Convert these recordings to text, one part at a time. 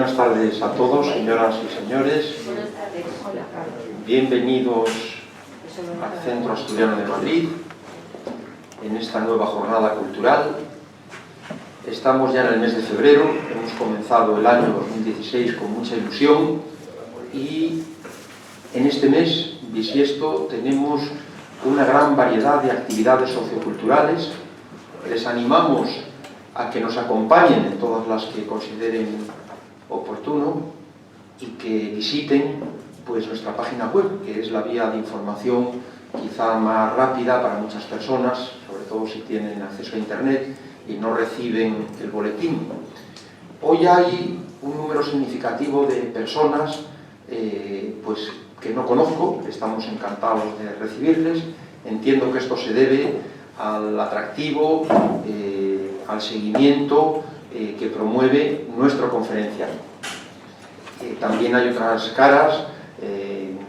Buenas tardes a todos, señoras y señores. Bienvenidos al Centro Asturiano de Madrid, en esta nueva jornada cultural. Estamos ya en el mes de febrero, hemos comenzado el año 2016 con mucha ilusión y en este mes bisiesto tenemos una gran variedad de actividades socioculturales. Les animamos a que nos acompañen en todas las que consideren oportuno y que visiten pues nuestra página web, que es la vía de información quizá más rápida para muchas personas, sobre todo si tienen acceso a internet y no reciben el boletín. Hoy hay un número significativo de personas pues que no conozco, estamos encantados de recibirles. Entiendo que esto se debe al atractivo, al seguimiento que promueve nuestro conferencial. También hay otras caras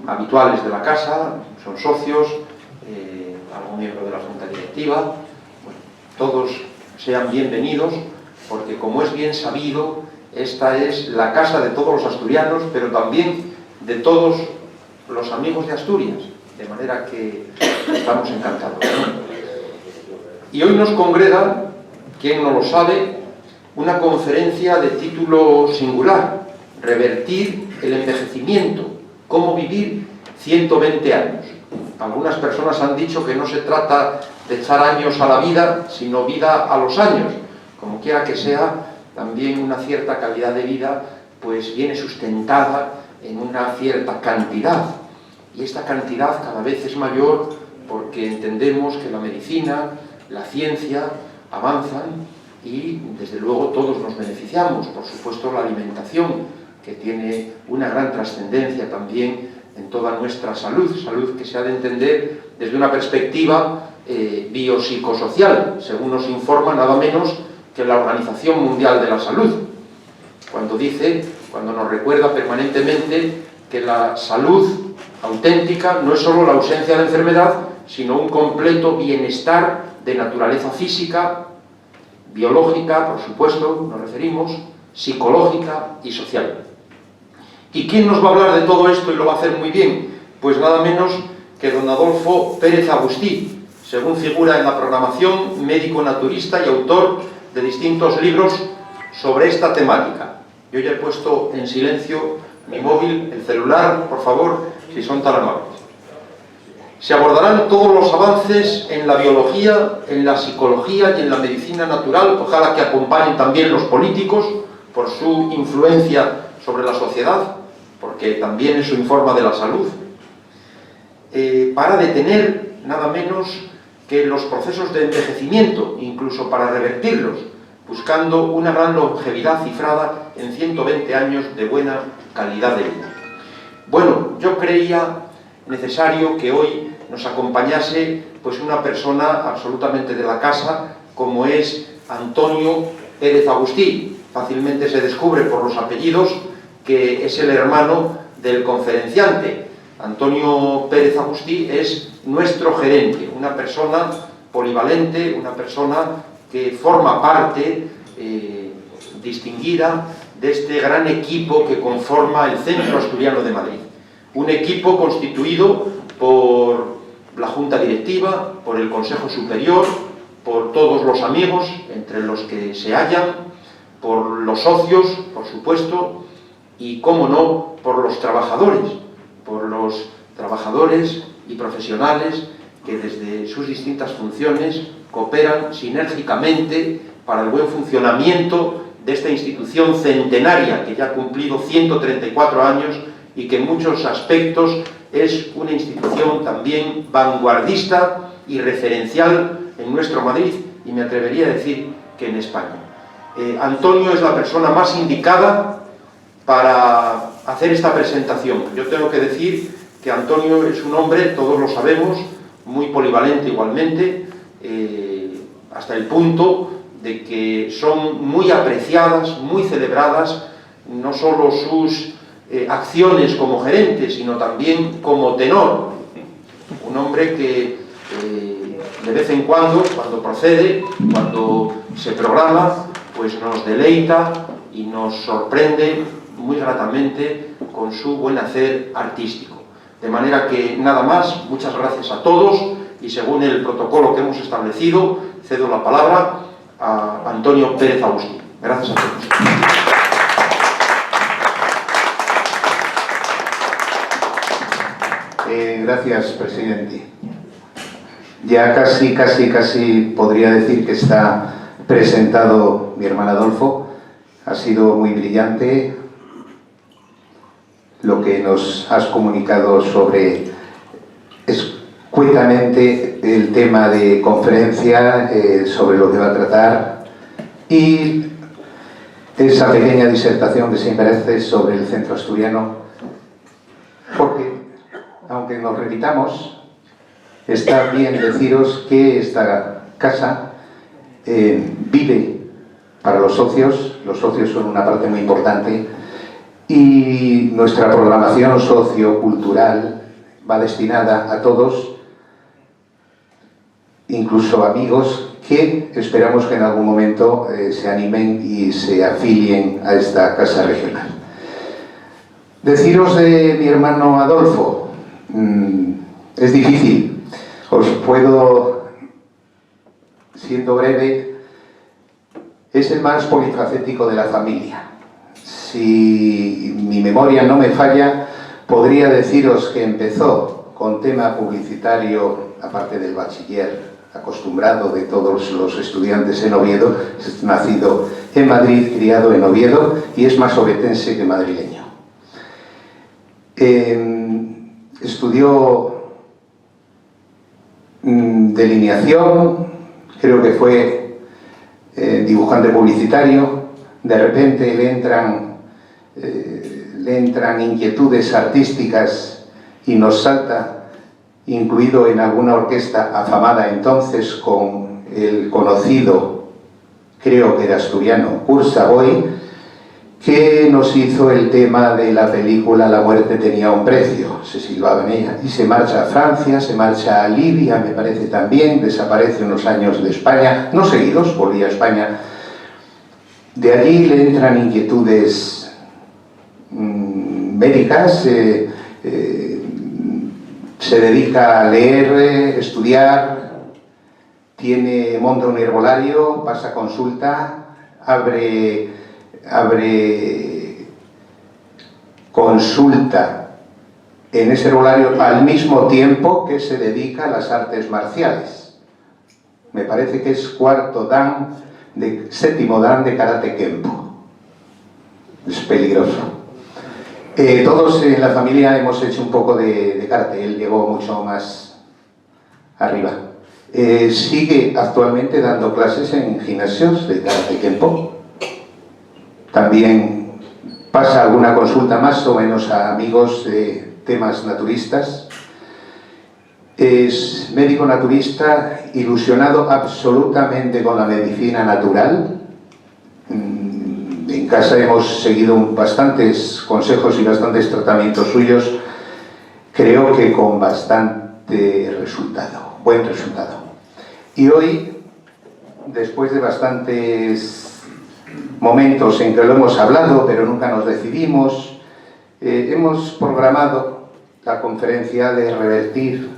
habituales de la casa, son socios, algún miembro de la junta directiva. Bueno, todos sean bienvenidos, porque como es bien sabido, esta es la casa de todos los asturianos, pero también de todos los amigos de Asturias, de manera que estamos encantados, ¿no? Y hoy nos congrega, quien no lo sabe, una conferencia de título singular: Revertir el envejecimiento, cómo vivir 120 años. Algunas personas han dicho que no se trata de echar años a la vida, sino vida a los años. Como quiera que sea, también una cierta calidad de vida pues viene sustentada en una cierta cantidad. Y esta cantidad cada vez es mayor porque entendemos que la medicina, la ciencia avanzan y desde luego todos nos beneficiamos. Por supuesto, la alimentación, que tiene una gran trascendencia también en toda nuestra salud, salud que se ha de entender desde una perspectiva biopsicosocial, según nos informa nada menos que la Organización Mundial de la Salud, cuando nos recuerda permanentemente que la salud auténtica no es solo la ausencia de enfermedad, sino un completo bienestar de naturaleza física, biológica, por supuesto, nos referimos, psicológica y social. ¿Y quién nos va a hablar de todo esto y lo va a hacer muy bien? Pues nada menos que don Adolfo Pérez Agustí, según figura en la programación, médico naturista y autor de distintos libros sobre esta temática. Yo ya he puesto en silencio mi móvil, el celular, por favor, si son tan amables. Se abordarán todos los avances en la biología, en la psicología y en la medicina natural, ojalá que acompañen también los políticos por su influencia sobre la sociedad, porque también eso informa de la salud, para detener nada menos que los procesos de envejecimiento, incluso para revertirlos, buscando una gran longevidad cifrada en 120 años de buena calidad de vida. Bueno, yo creía necesario que hoy nos acompañase pues una persona absolutamente de la casa, como es Antonio Pérez Agustí. Fácilmente se descubre por los apellidos que es el hermano del conferenciante. Antonio Pérez Agustí es nuestro gerente, una persona polivalente, una persona que forma parte distinguida de este gran equipo que conforma el Centro Asturiano de Madrid. Un equipo constituido por la Junta Directiva, por el Consejo Superior, por todos los amigos, entre los que se hallan, por los socios, por supuesto, y, cómo no, por los trabajadores y profesionales que desde sus distintas funciones cooperan sinérgicamente para el buen funcionamiento de esta institución centenaria que ya ha cumplido 134 años y que en muchos aspectos es una institución también vanguardista y referencial en nuestro Madrid, y me atrevería a decir que en España. Antonio es la persona más indicada para hacer esta presentación. Yo tengo que decir que Antonio es un hombre, todos lo sabemos, muy polivalente igualmente, hasta el punto de que son muy apreciadas, muy celebradas, no solo sus acciones como gerente, sino también como tenor. Un hombre que de vez en cuando procede, cuando se programa, pues nos deleita y nos sorprende muy gratamente con su buen hacer artístico. De manera que nada más, muchas gracias a todos y según el protocolo que hemos establecido, cedo la palabra a Antonio Pérez Agustín. Gracias a todos. Gracias, presidente. Ya casi podría decir que está presentado mi hermano Adolfo. Ha sido muy brillante lo que nos has comunicado sobre escuetamente el tema de conferencia, sobre lo que va a tratar, y esa pequeña disertación que siempre haces sobre el centro asturiano, porque, aunque nos repitamos, está bien deciros que esta casa vive para los socios son una parte muy importante, y nuestra programación sociocultural va destinada a todos, incluso amigos que esperamos que en algún momento se animen y se afilien a esta casa regional. Deciros de mi hermano Adolfo, es difícil, os puedo, siendo breve, es el más polifacético de la familia. Si mi memoria no me falla, podría deciros que empezó con tema publicitario, aparte del bachiller acostumbrado de todos los estudiantes en Oviedo. Es nacido en Madrid, criado en Oviedo, y es más ovetense que madrileño. Estudió delineación, creo que fue dibujante publicitario. De repente le entran inquietudes artísticas y nos salta, incluido en alguna orquesta afamada entonces con el conocido, creo que era asturiano, Kurt Savoy, que nos hizo el tema de la película La muerte tenía un precio, se silbaba en ella, y se marcha a Francia, se marcha a Libia, me parece también, desaparece unos años de España, no seguidos, volvía a España. De allí le entran inquietudes médicas, se dedica a leer, estudiar, monta un herbolario, pasa consulta, abre consulta en ese herbolario al mismo tiempo que se dedica a las artes marciales. Me parece que es séptimo dan de Karate Kempo. Es peligroso. Todos en la familia hemos hecho un poco de karate, él llegó mucho más arriba. Sigue actualmente dando clases en gimnasios de Karate Kempo. También pasa alguna consulta más o menos a amigos de temas naturistas. Es médico naturista, ilusionado absolutamente con la medicina natural. En casa hemos seguido bastantes consejos y bastantes tratamientos suyos, creo que con bastante buen resultado. Y hoy, después de bastantes momentos en que lo hemos hablado, pero nunca nos decidimos, hemos programado la conferencia de revertir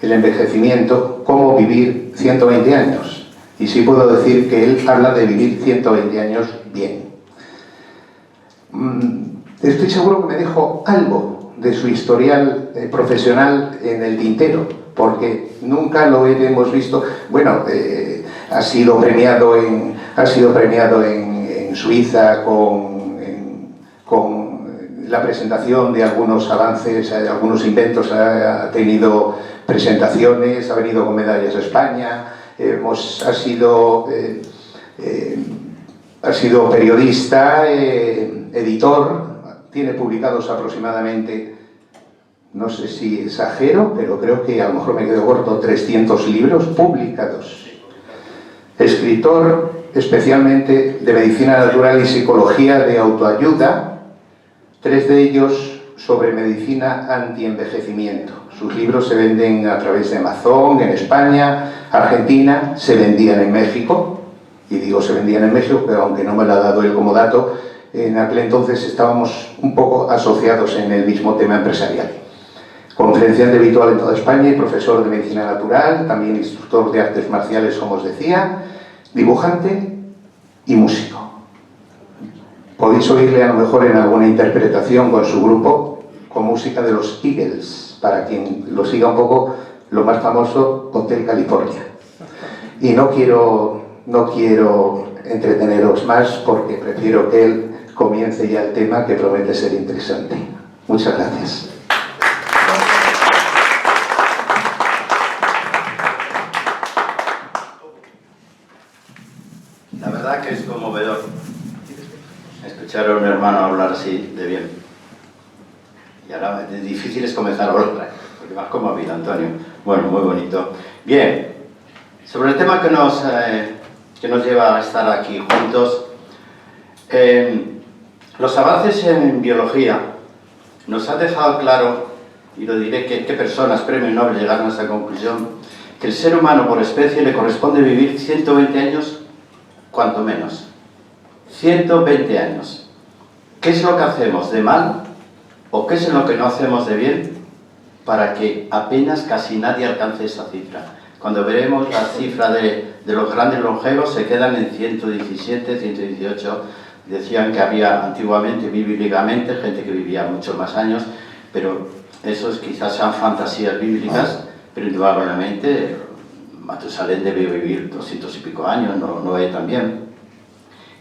el envejecimiento, cómo vivir 120 años. Y sí puedo decir que él habla de vivir 120 años bien. Estoy seguro que me dejo algo de su historial profesional en el tintero, porque nunca lo hemos visto. Bueno, ha sido premiado en Suiza con la presentación de algunos avances, de algunos inventos, ha tenido presentaciones, ha venido con medallas a España, ha sido periodista, editor, tiene publicados aproximadamente, no sé si exagero, pero creo que a lo mejor me quedo corto, 300 libros publicados. Escritor especialmente de medicina natural y psicología de autoayuda, 3 de ellos sobre medicina antienvejecimiento. Sus libros se venden a través de Amazon, en España, Argentina, se vendían en México, y digo se vendían en México, pero aunque no me lo ha dado él como dato, en aquel entonces estábamos un poco asociados en el mismo tema empresarial. Conferenciante habitual en toda España y profesor de medicina natural, también instructor de artes marciales, como os decía, dibujante y músico. Podéis oírle a lo mejor en alguna interpretación con su grupo, con música de los Eagles, para quien lo siga un poco, lo más famoso, Hotel California. Y no quiero entreteneros más porque prefiero que él comience ya el tema, que promete ser interesante. Muchas gracias. La verdad que es conmovedor escuchar a un hermano hablar así de bien. Y ahora es difícil es comenzar a hablar, porque vas como vida, Antonio. Bueno, muy bonito. Bien, sobre el tema que nos lleva a estar aquí juntos, los avances en biología nos han dejado claro, y lo diré, que personas, premio Nobel, llegaron a esa conclusión, que el ser humano por especie le corresponde vivir 120 años, cuanto menos. 120 años. ¿Qué es lo que hacemos de mal o qué es lo que no hacemos de bien para que apenas casi nadie alcance esa cifra? Cuando veremos la cifra de los grandes longevos, se quedan en 117, 118. Decían que había antiguamente, bíblicamente, gente que vivía muchos más años, pero esos quizás sean fantasías bíblicas, pero indudablemente Matusalén debió vivir 200 y pico años, Noé también.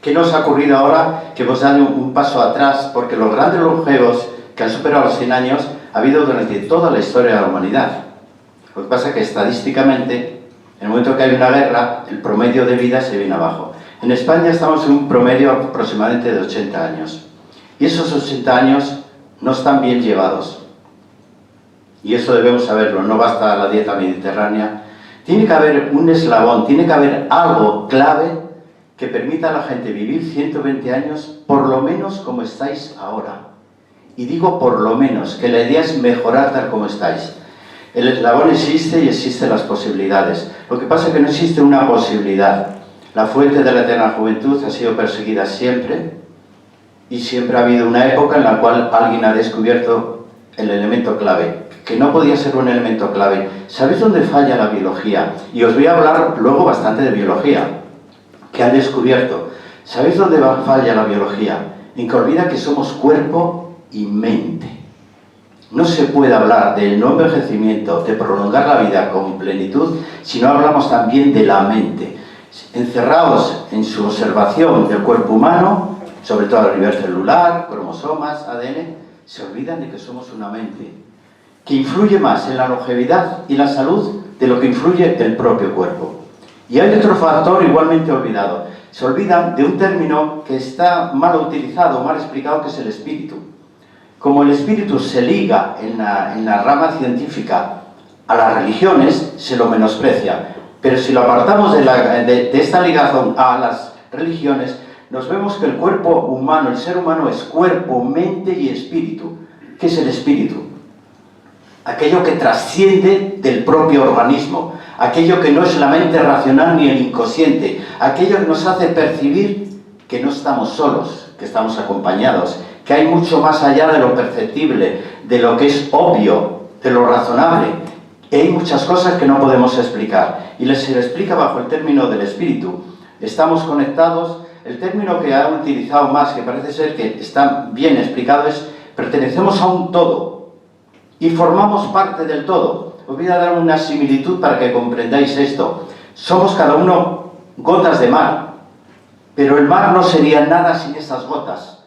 ¿Qué nos ha ocurrido ahora? Que hemos dado un paso atrás, porque los grandes longevos que han superado los 100 años ha habido durante toda la historia de la humanidad. Lo que pasa es que estadísticamente, en el momento que hay una guerra, el promedio de vida se viene abajo. En España estamos en un promedio aproximadamente de 80 años. Y esos 80 años no están bien llevados. Y eso debemos saberlo, no basta la dieta mediterránea. Tiene que haber un eslabón, tiene que haber algo clave que permita a la gente vivir 120 años, por lo menos como estáis ahora. Y digo por lo menos, que la idea es mejorar tal como estáis. El eslabón existe y existen las posibilidades. Lo que pasa es que no existe una posibilidad. La fuente de la eterna juventud ha sido perseguida siempre, y siempre ha habido una época en la cual alguien ha descubierto el elemento clave, que no podía ser un elemento clave. ¿Sabéis dónde falla la biología? Y os voy a hablar luego bastante de biología, que han descubierto. ¿Sabéis dónde falla la biología? En que olvida que somos cuerpo y mente. No se puede hablar del no envejecimiento, de prolongar la vida con plenitud, si no hablamos también de la mente. Encerrados en su observación del cuerpo humano, sobre todo a nivel celular, cromosomas, ADN, se olvidan de que somos una mente, que influye más en la longevidad y la salud de lo que influye el propio cuerpo. Y hay otro factor igualmente olvidado. Se olvidan de un término que está mal utilizado, mal explicado, que es el espíritu. Como el espíritu se liga en la rama científica a las religiones, se lo menosprecia. Pero si lo apartamos de esta ligación a las religiones, nos vemos que el cuerpo humano, el ser humano, es cuerpo, mente y espíritu. ¿Qué es el espíritu? Aquello que trasciende del propio organismo, aquello que no es la mente racional ni el inconsciente, aquello que nos hace percibir que no estamos solos, que estamos acompañados, que hay mucho más allá de lo perceptible, de lo que es obvio, de lo razonable. Y hay muchas cosas que no podemos explicar, y se le explica bajo el término del espíritu. Estamos conectados. El término que han utilizado más, que parece ser que está bien explicado, es pertenecemos a un todo y formamos parte del todo. Os voy a dar una similitud para que comprendáis esto. Somos cada uno gotas de mar, pero el mar no sería nada sin esas gotas.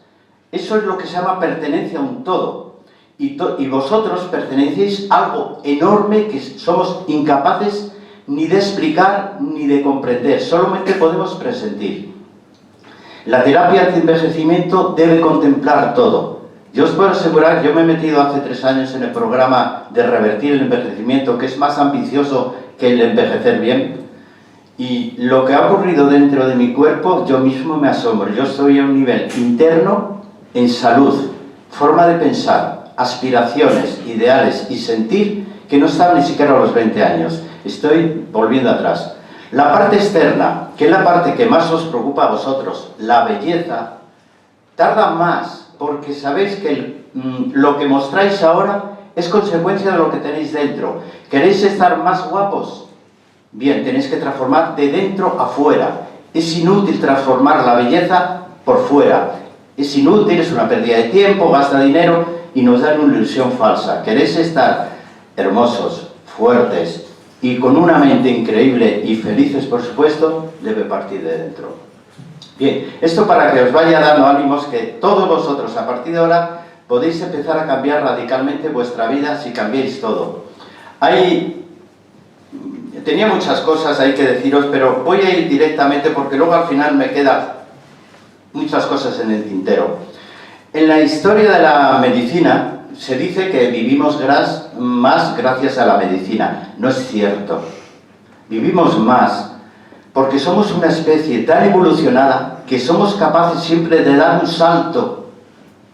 Eso es lo que se llama pertenencia a un todo. Y vosotros pertenecéis a algo enorme que somos incapaces ni de explicar ni de comprender, solamente podemos presentir. La terapia anti-envejecimiento debe contemplar todo. Yo os puedo asegurar, yo me he metido hace 3 años en el programa de revertir el envejecimiento, que es más ambicioso que el envejecer bien, y lo que ha ocurrido dentro de mi cuerpo, yo mismo me asombro. Yo estoy a un nivel interno en salud, forma de pensar, aspiraciones, ideales y sentir que no estaba ni siquiera a los 20 años. Estoy volviendo atrás. La parte externa, que es la parte que más os preocupa a vosotros, la belleza, tardan más, porque sabéis que lo que mostráis ahora es consecuencia de lo que tenéis dentro. ¿Queréis estar más guapos? Bien, tenéis que transformar de dentro a fuera. Es inútil transformar la belleza por fuera. Es inútil, es una pérdida de tiempo, gasta dinero y nos dan una ilusión falsa. ¿Queréis estar hermosos, fuertes y con una mente increíble y felices, por supuesto? Debe partir de dentro. Bien, esto para que os vaya dando ánimos que todos vosotros a partir de ahora podéis empezar a cambiar radicalmente vuestra vida si cambiáis todo. Tenía muchas cosas ahí que deciros, pero voy a ir directamente porque luego al final me quedan muchas cosas en el tintero. En la historia de la medicina se dice que vivimos más gracias a la medicina. No es cierto. Vivimos más porque somos una especie tan evolucionada que somos capaces siempre de dar un salto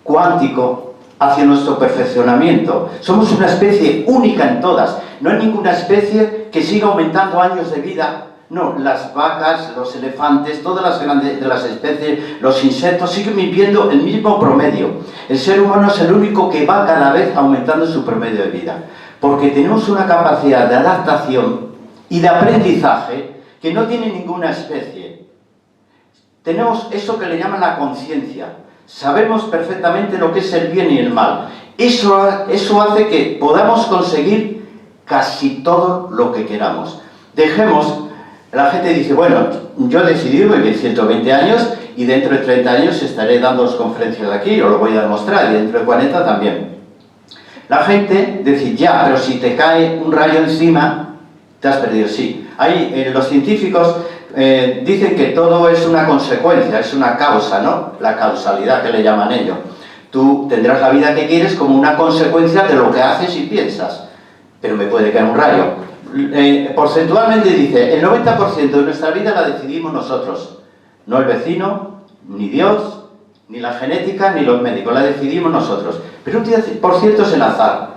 cuántico hacia nuestro perfeccionamiento. Somos una especie única en todas. No hay ninguna especie que siga aumentando años de vida. No, las vacas, los elefantes, todas las grandes de las especies, los insectos siguen viviendo el mismo promedio. El ser humano es el único que va cada vez aumentando su promedio de vida. Porque tenemos una capacidad de adaptación y de aprendizaje que no tiene ninguna especie. Tenemos eso que le llaman la conciencia. Sabemos perfectamente lo que es el bien y el mal. Eso hace que podamos conseguir casi todo lo que queramos. La gente dice, bueno, yo he decidido vivir 120 años y dentro de 30 años estaré dando conferencias aquí, os lo voy a demostrar, y dentro de 40 también. La gente dice, ya, pero si te cae un rayo encima, te has perdido. Sí, los científicos dicen que todo es una consecuencia, es una causa, ¿no? La causalidad que le llaman ellos. Tú tendrás la vida que quieres como una consecuencia de lo que haces y piensas. Pero me puede caer un rayo. Porcentualmente dice, el 90% de nuestra vida la decidimos nosotros. No el vecino, ni Dios, ni la genética, ni los médicos. La decidimos nosotros. Pero un 10% es el azar.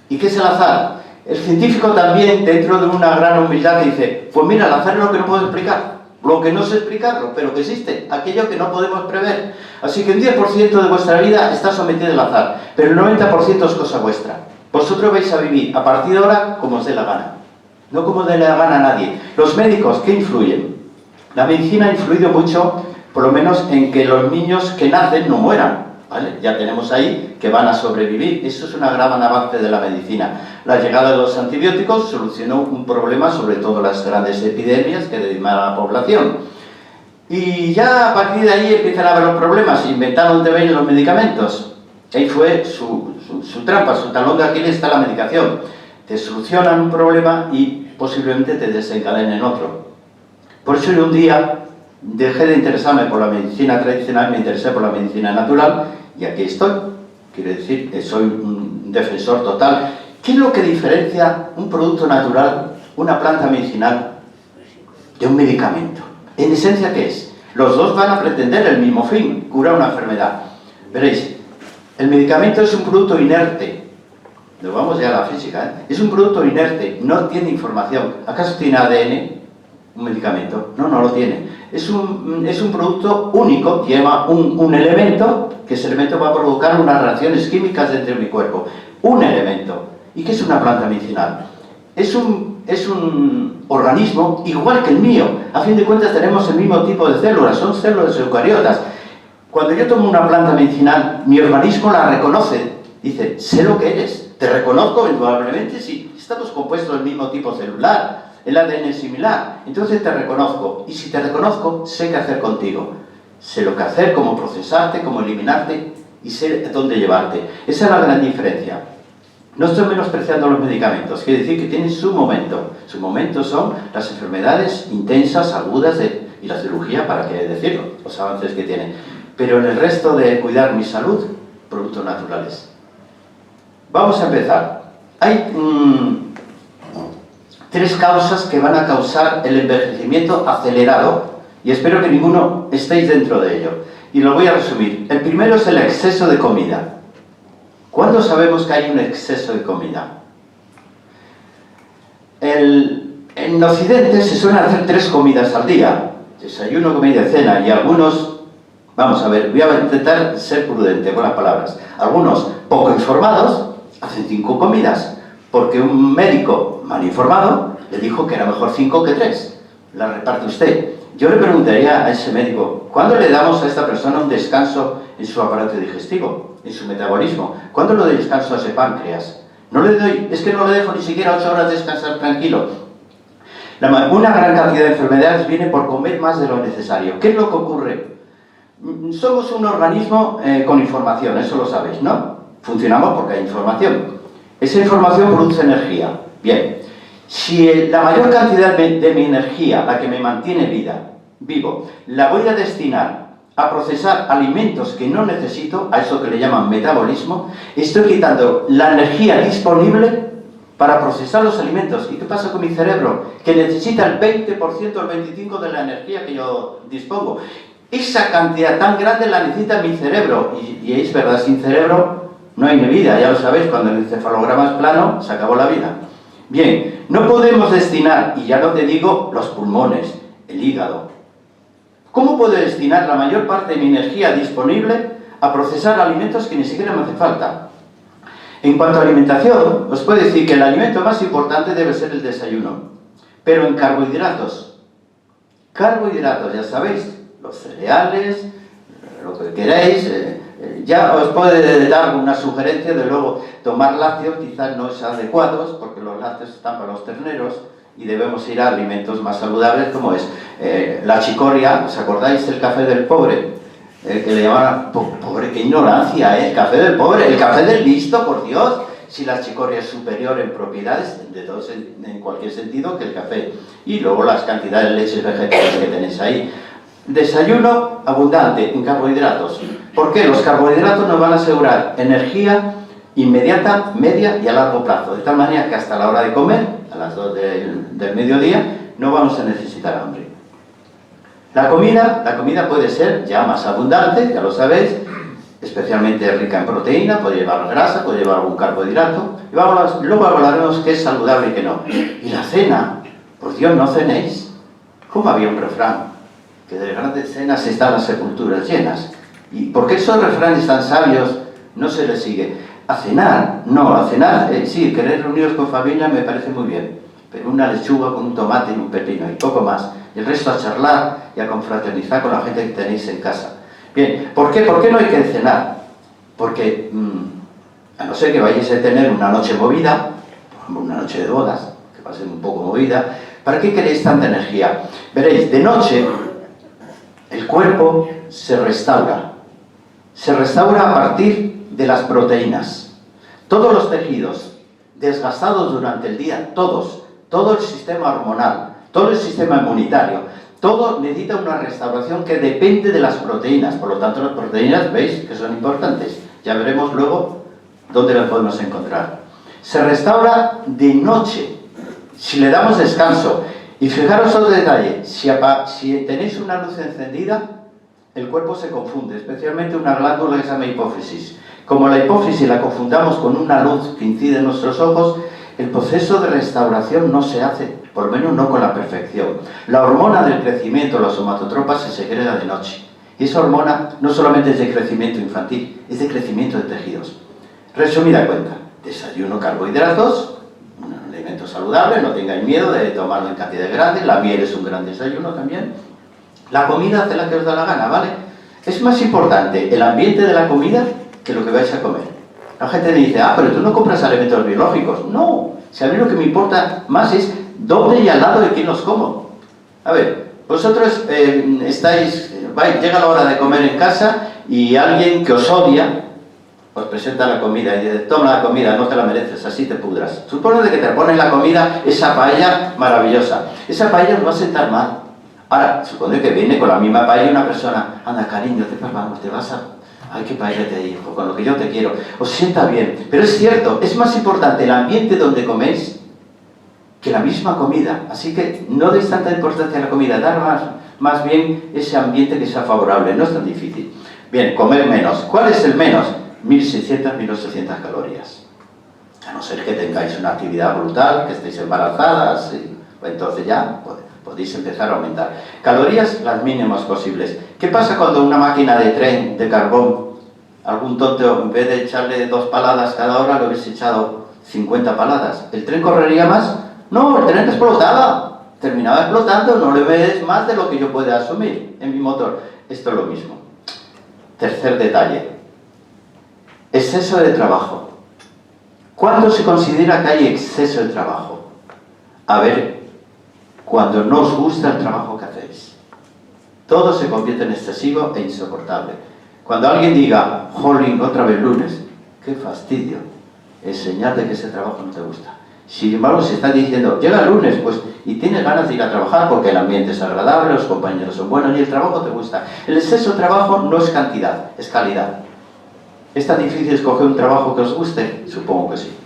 ¿Y qué es el azar? El científico también, dentro de una gran humildad, dice, pues mira, el azar es lo que no puedo explicar. Lo que no sé explicarlo, pero que existe. Aquello que no podemos prever. Así que un 10% de vuestra vida está sometido al azar. Pero el 90% es cosa vuestra. Vosotros vais a vivir a partir de ahora como os dé la gana. No como dé la gana a nadie. Los médicos, ¿qué influyen? La medicina ha influido mucho, por lo menos en que los niños que nacen no mueran, ¿vale? Ya tenemos ahí que van a sobrevivir. Eso es una gran avance de la medicina. La llegada de los antibióticos solucionó un problema, sobre todo las grandes epidemias que dedicaban a la población. Y ya a partir de ahí empiezan a haber los problemas. Inventaron de ver los medicamentos. Ahí fue su trampa, su talón de Aquiles está la medicación. Te solucionan un problema y posiblemente te desencadenen otro. Por eso yo un día dejé de interesarme por la medicina tradicional, me interesé por la medicina natural y aquí estoy. Quiero decir, soy un defensor total. ¿Qué es lo que diferencia un producto natural, una planta medicinal, de un medicamento? En esencia, ¿qué es? Los dos van a pretender el mismo fin, curar una enfermedad. Veréis, el medicamento es un producto inerte. Nos vamos ya a la física, ¿eh? Es un producto inerte, no tiene información. ¿Acaso tiene ADN un medicamento? No, no lo tiene. Es un producto único, lleva un elemento, que ese elemento va a provocar unas reacciones químicas dentro de mi cuerpo. Un elemento. ¿Y qué es una planta medicinal? Es un organismo igual que el mío. A fin de cuentas tenemos el mismo tipo de células, son células eucariotas. Cuando yo tomo una planta medicinal, mi organismo la reconoce. Dice, sé lo que eres. Te reconozco indudablemente si estamos compuestos del mismo tipo celular. El ADN es similar. Entonces te reconozco. Y si te reconozco, sé qué hacer contigo. Sé lo que hacer, cómo procesarte, cómo eliminarte y sé dónde llevarte. Esa es la gran diferencia. No estoy menospreciando los medicamentos. Quiere decir que tienen su momento. Su momento son las enfermedades intensas, agudas y la cirugía, para qué decirlo, los avances que tienen. Pero en el resto de cuidar mi salud, productos naturales. Vamos a empezar. Hay 3 causas que van a causar el envejecimiento acelerado y espero que ninguno estéis dentro de ello. Y lo voy a resumir. El primero es el exceso de comida. ¿Cuándo sabemos que hay un exceso de comida? En Occidente se suelen hacer 3 comidas al día. Desayuno, comida y cena. Y algunos Vamos a ver, voy a intentar ser prudente con las palabras. Algunos poco informados hacen 5 comidas, porque un médico mal informado le dijo que era mejor 5 que 3. La reparte usted. Yo le preguntaría a ese médico, ¿cuándo le damos a esta persona un descanso en su aparato digestivo, en su metabolismo? ¿Cuándo le doy descanso a ese páncreas? No le doy, es que no le dejo ni siquiera 8 horas de descansar tranquilo. Una gran cantidad de enfermedades viene por comer más de lo necesario. ¿Qué es lo que ocurre? Somos un organismo con información, eso lo sabéis, ¿no? Funcionamos porque hay información. Esa información produce energía. Bien, si la mayor cantidad de mi energía, la que me mantiene vivo, la voy a destinar a procesar alimentos que no necesito, a eso que le llaman metabolismo, estoy quitando la energía disponible para procesar los alimentos. ¿Y qué pasa con mi cerebro? Que necesita el 20% o el 25% de la energía que yo dispongo. Esa cantidad tan grande la necesita mi cerebro. Y es verdad, sin cerebro no hay vida, ya lo sabéis, cuando el encefalograma es plano, se acabó la vida. Bien, no podemos destinar, y ya no te digo, los pulmones, el hígado. ¿Cómo puedo destinar la mayor parte de mi energía disponible a procesar alimentos que ni siquiera me hace falta? En cuanto a alimentación, os puedo decir que el alimento más importante debe ser el desayuno, pero en carbohidratos. Carbohidratos, ya sabéis, los cereales, lo que queréis, ya os puede dar una sugerencia de luego tomar lácteos, quizás no es adecuados, porque los lácteos están para los terneros, y debemos ir a alimentos más saludables, como es la chicoria. ¿Os acordáis del café del pobre? Que le llamaban, pobre, qué ignorancia, el café del pobre, el café del listo, por Dios. Si la chicoria es superior en propiedades, en cualquier sentido, que el café. Y luego las cantidades de leches vegetales que tenéis ahí. Desayuno abundante en carbohidratos. ¿Por qué? Los carbohidratos nos van a asegurar energía inmediata, media y a largo plazo. De tal manera que hasta la hora de comer, a las 2 del mediodía, no vamos a necesitar hambre. La comida puede ser ya más abundante, ya lo sabéis, especialmente rica en proteína, puede llevar grasa, puede llevar algún carbohidrato. Y luego hablaremos qué es saludable y qué no. Y la cena, por Dios, no cenéis. ¿Cómo había un refrán? Que de grandes cenas están las sepulturas llenas. ¿Y por qué esos refranes tan sabios no se les sigue? A cenar, sí, querer reuniros con familia me parece muy bien, pero una lechuga con un tomate y un pepino y poco más, y el resto a charlar y a confraternizar con la gente que tenéis en casa. Bien, ¿por qué no hay que cenar? Porque, a no ser que vayáis a tener una noche movida, por ejemplo una noche de bodas, que va a ser un poco movida, ¿para qué queréis tanta energía? Veréis, de noche el cuerpo se restaura a partir de las proteínas. Todos los tejidos desgastados durante el día, todo el sistema hormonal, todo el sistema inmunitario, todo necesita una restauración que depende de las proteínas. Por lo tanto, las proteínas, veis que son importantes. Ya veremos luego dónde las podemos encontrar. Se restaura de noche, si le damos descanso. Y fijaros otro detalle, si tenéis una luz encendida, el cuerpo se confunde, especialmente una glándula que se llama hipófisis. Como la hipófisis la confundamos con una luz que incide en nuestros ojos, el proceso de restauración no se hace, por lo menos no con la perfección. La hormona del crecimiento, la somatotropa, se segrega de noche. Y esa hormona no solamente es de crecimiento infantil, es de crecimiento de tejidos. Resumida cuenta, desayuno carbohidratos, un alimento saludable, no tengáis miedo de tomarlo en cantidades grandes, la miel es un gran desayuno también. La comida hace la que os da la gana, ¿vale? Es más importante el ambiente de la comida que lo que vais a comer. La gente le dice, pero tú no compras alimentos biológicos. No, si a mí lo que me importa más es dónde y al lado de quién los como. A ver, vosotros llega la hora de comer en casa y alguien que os odia os presenta la comida y dice, toma la comida, no te la mereces, así te pudras. Supone que te ponen la comida, esa paella maravillosa. Esa paella os va a sentar mal. Ahora, supone que viene con la misma paella una persona, anda cariño, te vas a... Ay, qué paella te dijo, con lo que yo te quiero. Os sienta bien. Pero es cierto, es más importante el ambiente donde coméis que la misma comida. Así que no deis tanta importancia a la comida, dar más bien ese ambiente que sea favorable. No es tan difícil. Bien, comer menos. ¿Cuál es el menos? 1.600, 1.800 calorías. A no ser que tengáis una actividad brutal, que estéis embarazadas, pues entonces ya podéis empezar a aumentar. Calorías las mínimas posibles. ¿Qué pasa cuando una máquina de tren de carbón, algún tonto, en vez de echarle 2 paladas cada hora, le hubiese echado 50 paladas? ¿El tren correría más? No, el tren explotaba. Terminaba explotando, no le ves más de lo que yo pueda asumir en mi motor. Esto es lo mismo. Tercer detalle. Exceso de trabajo. ¿Cuándo se considera que hay exceso de trabajo? A ver, cuando no os gusta el trabajo que hacéis. Todo se convierte en excesivo e insoportable. Cuando alguien diga, jolín, otra vez lunes, qué fastidio, es señal de que ese trabajo no te gusta. Sin embargo, si estás diciendo, llega el lunes, pues, y tienes ganas de ir a trabajar porque el ambiente es agradable, los compañeros son buenos y el trabajo te gusta. El exceso de trabajo no es cantidad, es calidad. ¿Es tan difícil escoger un trabajo que os guste? Supongo que sí.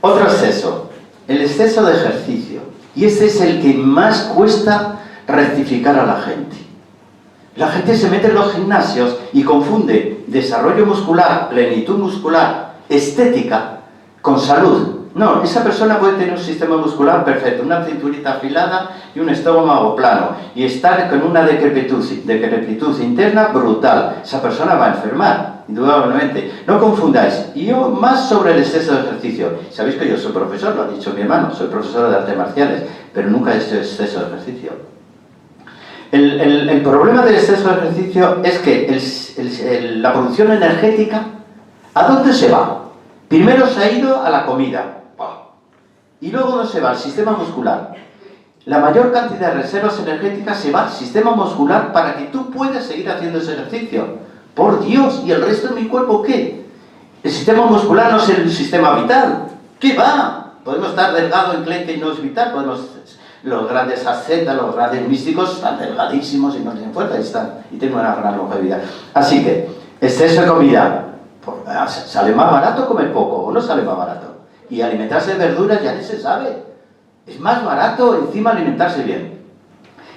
Otro exceso, el exceso de ejercicio. Y este es el que más cuesta rectificar a la gente. La gente se mete en los gimnasios y confunde desarrollo muscular, plenitud muscular, estética, con salud. No, esa persona puede tener un sistema muscular perfecto, una cinturita afilada y un estómago plano, y estar con una decrepitud interna brutal. Esa persona va a enfermar, indudablemente. No confundáis. Y yo, más sobre el exceso de ejercicio. Sabéis que yo soy profesor, lo ha dicho mi hermano, soy profesor de artes marciales, pero nunca he hecho exceso de ejercicio. El problema del exceso de ejercicio es que la producción energética, ¿a dónde se va? Primero se ha ido a la comida. Y luego no se va al sistema muscular. La mayor cantidad de reservas energéticas se va al sistema muscular para que tú puedas seguir haciendo ese ejercicio. Por Dios, ¿y el resto de mi cuerpo qué? El sistema muscular no es el sistema vital. ¿Qué va? Podemos estar delgado, enclenque y no es vital. Los grandes ascetas, los grandes místicos están delgadísimos y no tienen fuerza y tienen una gran longevidad. Así que, exceso de comida. ¿Sale más barato comer poco o no sale más barato? Y alimentarse de verduras ya ni se sabe. Es más barato encima alimentarse bien.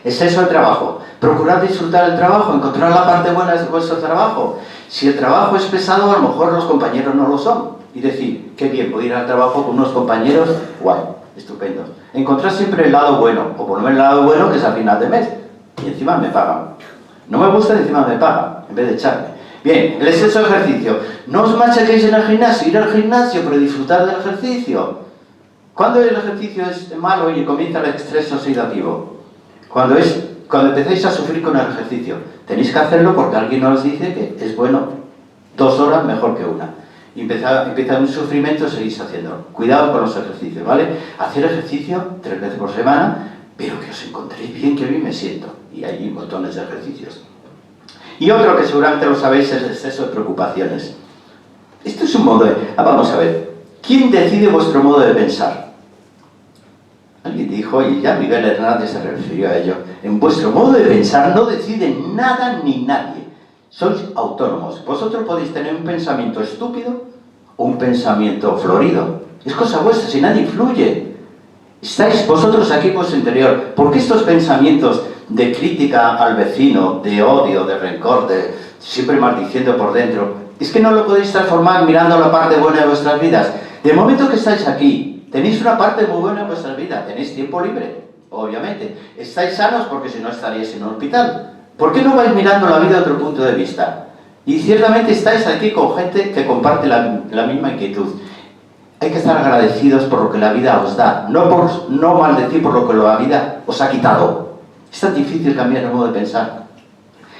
Exceso de trabajo. Procurad disfrutar el trabajo, encontrar la parte buena de vuestro trabajo. Si el trabajo es pesado, a lo mejor los compañeros no lo son. Y decir, qué bien, voy a ir al trabajo con unos compañeros, guay, estupendo. Encontrar siempre el lado bueno, o por lo menos el lado bueno que es al final de mes. Y encima me pagan. No me gusta y encima me pagan, en vez de echarme. Bien, el exceso de ejercicio. No os machaquéis en el gimnasio, ir al gimnasio, pero disfrutar del ejercicio. ¿Cuándo el ejercicio es malo y comienza el estrés oxidativo? Cuando empezáis a sufrir con el ejercicio. Tenéis que hacerlo porque alguien os dice que es bueno 2 horas mejor que una. Y empieza un sufrimiento y seguís haciéndolo. Cuidado con los ejercicios, ¿vale? Hacer ejercicio 3 veces por semana, pero que os encontréis bien, que bien me siento. Y hay montones de ejercicios. Y otro que seguramente lo sabéis es el exceso de preocupaciones. Esto es un modo de... vamos a ver. ¿Quién decide vuestro modo de pensar? Alguien dijo, y ya Miguel Hernández se refirió a ello, en vuestro modo de pensar no decide nada ni nadie. Sois autónomos. Vosotros podéis tener un pensamiento estúpido o un pensamiento florido. Es cosa vuestra, si nadie influye. Estáis vosotros aquí en vuestro interior. ¿Por qué estos pensamientos de crítica al vecino, de odio, de rencor, de siempre maldiciendo por dentro? Es que no lo podéis transformar mirando la parte buena de vuestras vidas. De momento que estáis aquí, tenéis una parte muy buena en vuestra vida, tenéis tiempo libre, obviamente. Estáis sanos porque si no estaríais en un hospital. ¿Por qué no vais mirando la vida de otro punto de vista? Y ciertamente estáis aquí con gente que comparte la misma inquietud. Hay que estar agradecidos por lo que la vida os da, no maldecir por lo que la vida os ha quitado. Es tan difícil cambiar el modo de pensar.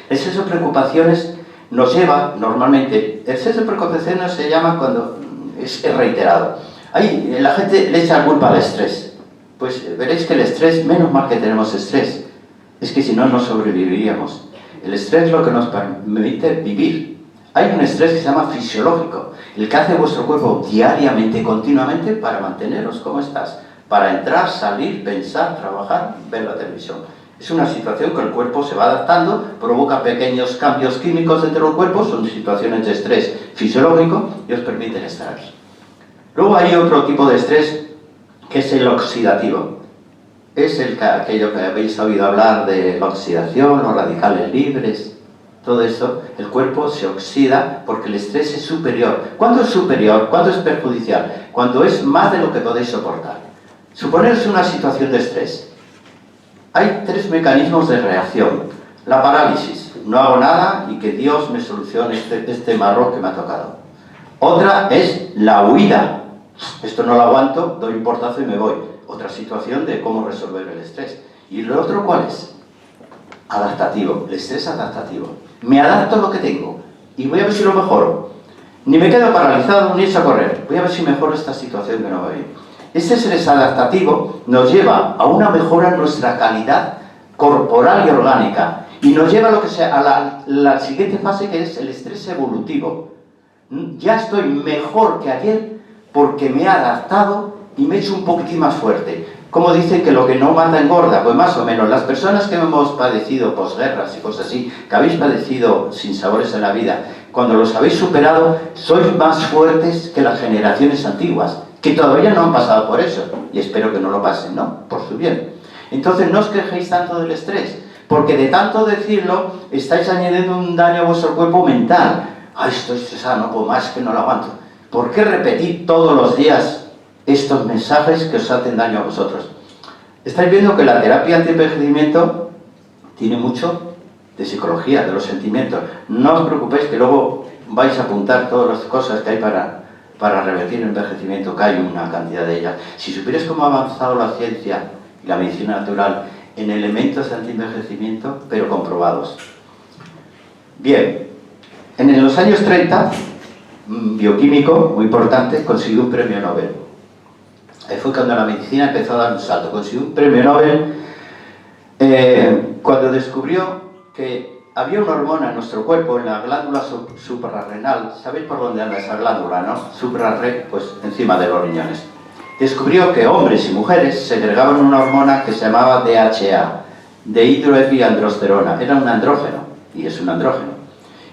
El exceso de preocupaciones nos lleva, normalmente, el exceso de preocupaciones se llama cuando es reiterado. Ahí la gente le echa la culpa al estrés. Pues veréis que el estrés, menos mal que tenemos estrés, es que si no, no sobreviviríamos. El estrés es lo que nos permite vivir. Hay un estrés que se llama fisiológico, el que hace vuestro cuerpo diariamente, continuamente, para manteneros como estás, para entrar, salir, pensar, trabajar, ver la televisión. Es una situación que el cuerpo se va adaptando, provoca pequeños cambios químicos dentro del cuerpo, son situaciones de estrés fisiológico y os permiten estar aquí. Luego hay otro tipo de estrés que es el oxidativo. Es aquello que habéis oído hablar de la oxidación, los radicales libres, todo eso. El cuerpo se oxida porque el estrés es superior. ¿Cuándo es superior? ¿Cuándo es perjudicial? Cuando es más de lo que podéis soportar. Suponeros una situación de estrés. hay tres mecanismos de reacción. La parálisis, no hago nada y que Dios me solucione este marrón que me ha tocado. Otra es la huida. Esto no lo aguanto, doy un portazo y me voy. Otra situación de cómo resolver el estrés. ¿Y lo otro cuál es? Adaptativo, el estrés adaptativo. Me adapto a lo que tengo y voy a ver si lo mejoro. Ni me quedo paralizado ni echo a correr. Voy a ver si mejoro esta situación que no va bien. Este estrés adaptativo nos lleva a una mejora en nuestra calidad corporal y orgánica y nos lleva a lo que sea, a la siguiente fase, que es el estrés evolutivo. Ya estoy mejor que ayer porque me he adaptado y me he hecho un poquitín más fuerte. Como dicen que lo que no mata engorda, pues más o menos. Las personas que hemos padecido posguerras y cosas así, que habéis padecido sinsabores en la vida, cuando los habéis superado, sois más fuertes que las generaciones antiguas, que todavía no han pasado por eso, y espero que no lo pasen, ¿no? Por su bien. Entonces no os quejéis tanto del estrés, porque de tanto decirlo, estáis añadiendo un daño a vuestro cuerpo mental. Ay, estoy estresado, no puedo más, que no lo aguanto. ¿Por qué repetir todos los días estos mensajes que os hacen daño a vosotros? Estáis viendo que la terapia anti-envejecimiento tiene mucho de psicología, de los sentimientos. No os preocupéis que luego vais a apuntar todas las cosas que hay para revertir el envejecimiento, que hay una cantidad de ellas. Si supierais cómo ha avanzado la ciencia y la medicina natural en elementos de anti-envejecimiento, pero comprobados. Bien, en los años 30, un bioquímico muy importante consiguió un premio Nobel. Ahí fue cuando la medicina empezó a dar un salto. Consiguió un premio Nobel cuando descubrió que había una hormona en nuestro cuerpo, en la glándula suprarrenal. ¿Sabéis por dónde anda esa glándula, no? Suprarrenal, pues encima de los riñones. Descubrió que hombres y mujeres segregaban una hormona que se llamaba DHA, dehidroepiandrosterona. Era un andrógeno, y es un andrógeno.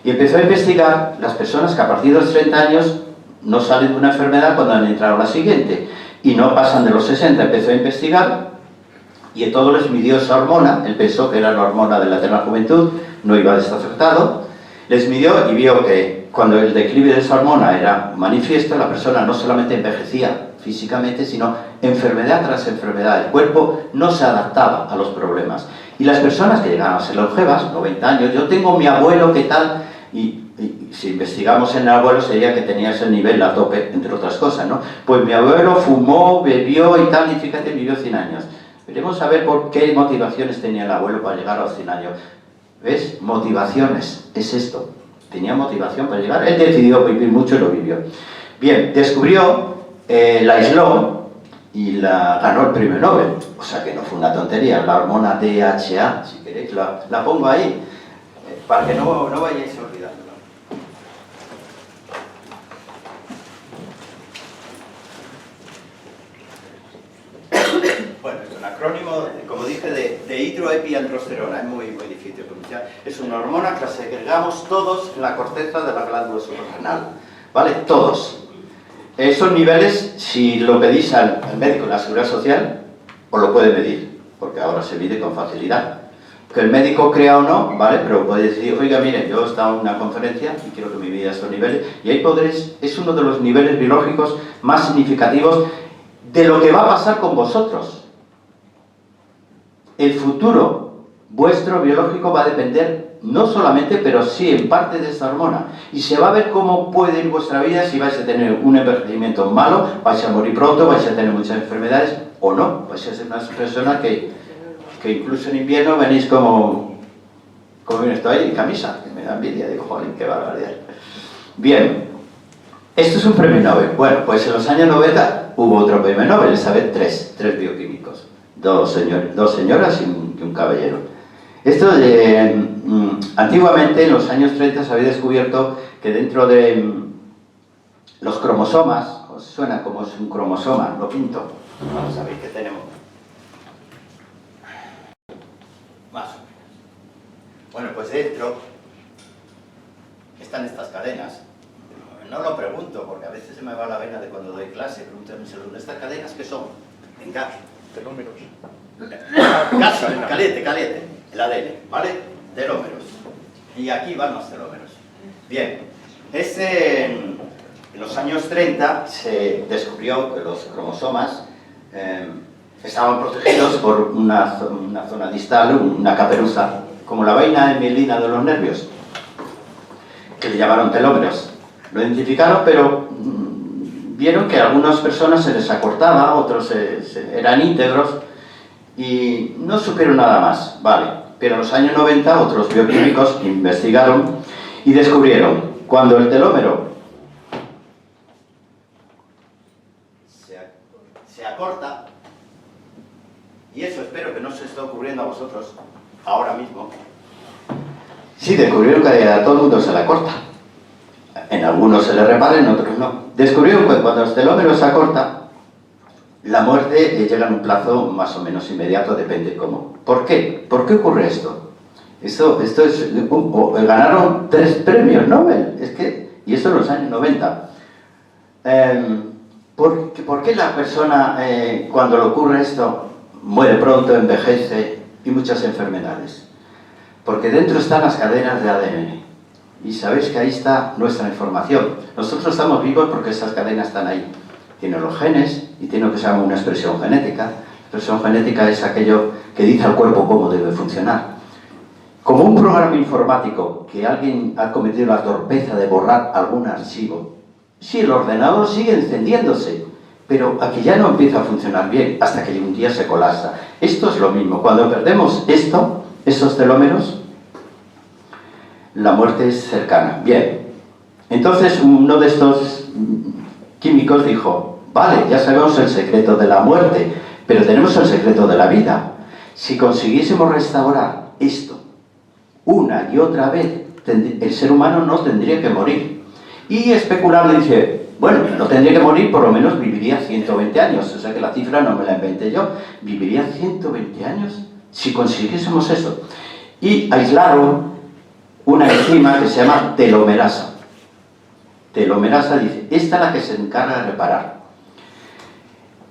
Y empezó a investigar las personas que a partir de los 30 años no salen de una enfermedad cuando han entrado a la siguiente, y no pasan de los 60. Empezó a investigar y a todos les midió esa hormona. Él pensó que era la hormona de la eterna juventud, no iba desafectado. Les midió y vio que cuando el declive de esa hormona era manifiesto, la persona no solamente envejecía físicamente, sino enfermedad tras enfermedad. El cuerpo no se adaptaba a los problemas. Y las personas que llegaban a ser longevas, 90 años, yo tengo mi abuelo, ¿qué tal? Y si investigamos en el abuelo sería que tenía ese nivel a tope, entre otras cosas, ¿no? Pues mi abuelo fumó, bebió y tal, y fíjate, vivió 100 años. Veremos a ver por qué motivaciones tenía el abuelo para llegar a los 100 años. ¿Ves? Motivaciones, es esto. Tenía motivación para llegar. Él decidió vivir mucho y lo vivió. Bien, descubrió, la aisló y ganó el premio Nobel. O sea que no fue una tontería. La hormona DHA, si queréis, la pongo ahí, para que no vayáis olvidándola. Bueno, es un acrónimo, como dije, de dehidroepiandrosterona. Es muy difícil de pronunciar. Es una hormona que la segregamos todos en la corteza de la glándula suprarrenal. ¿Vale? Todos. Esos niveles, si lo pedís al médico en la Seguridad Social, os lo puede medir, porque ahora se mide con facilidad. Que el médico crea o no, ¿vale? Pero podéis decir, oiga, mire, yo he estado en una conferencia y quiero que me mida estos niveles, y ahí podréis, es uno de los niveles biológicos más significativos de lo que va a pasar con vosotros. El futuro vuestro biológico va a depender, no solamente, pero sí en parte de esta hormona. Y se va a ver cómo puede ir vuestra vida, si vais a tener un envejecimiento malo, vais a morir pronto, vais a tener muchas enfermedades, o no, vais a ser una persona que incluso en invierno venís como estoy en camisa, que me da envidia, digo, joder, qué barbaridad. Bien, esto es un premio Nobel. Bueno, pues en los años 90 hubo otro premio Nobel, esta vez tres bioquímicos, dos señoras y un caballero. Esto antiguamente, en los años 30, se había descubierto que dentro de los cromosomas, ¿os suena como es un cromosoma? Lo pinto, vamos a ver qué tenemos. Más o menos. Bueno, pues dentro están estas cadenas. No lo pregunto, porque a veces se me va la vena de cuando doy clase. Pregúntame, ¿estas cadenas qué son? Venga. Telómeros. Casi, caliente. El ADN, ¿vale? Telómeros. Y aquí van los telómeros. Bien. En los años 30 se descubrió que los cromosomas estaban protegidos por una zona distal, una caperuza, como la vaina de mielina de los nervios, que le llamaron telómeros. Lo identificaron, pero vieron que a algunas personas se les acortaba, otros eran íntegros, y no supieron nada más, vale. Pero en los años 90 otros bioquímicos investigaron y descubrieron cuando el telómero se acorta, y eso espero que no se esté ocurriendo a vosotros ahora mismo. Sí, descubrieron que a todo el mundo se le acorta. En algunos se le repara, en otros no. Descubrieron que cuando el telómero se acorta, la muerte llega en un plazo más o menos inmediato, depende cómo. ¿Por qué? ¿Por qué ocurre esto? Esto es... ganaron 3 premios Nobel, y eso en los años 90. ¿Por qué la persona, cuando le ocurre esto, muere pronto, envejece y muchas enfermedades? Porque dentro están las cadenas de ADN. Y sabéis que ahí está nuestra información. Nosotros estamos vivos porque esas cadenas están ahí. Tienen los genes y tiene lo que se llama una expresión genética. La expresión genética es aquello que dice al cuerpo cómo debe funcionar. Como un programa informático que alguien ha cometido la torpeza de borrar algún archivo, sí, el ordenador sigue encendiéndose, pero aquí ya no empieza a funcionar bien hasta que un día se colapsa. Esto es lo mismo. Cuando perdemos estos telómeros, la muerte es cercana. Bien, entonces uno de estos químicos dijo, vale, ya sabemos el secreto de la muerte, pero tenemos el secreto de la vida. Si consiguiésemos restaurar esto una y otra vez, el ser humano no tendría que morir. Y especulable dice, bueno, no tendría que morir, por lo menos viviría 120 años. O sea que la cifra no me la inventé yo. Viviría 120 años si consiguiésemos eso. Y aislaron una enzima que se llama telomerasa. Telomerasa, dice, esta es la que se encarga de reparar.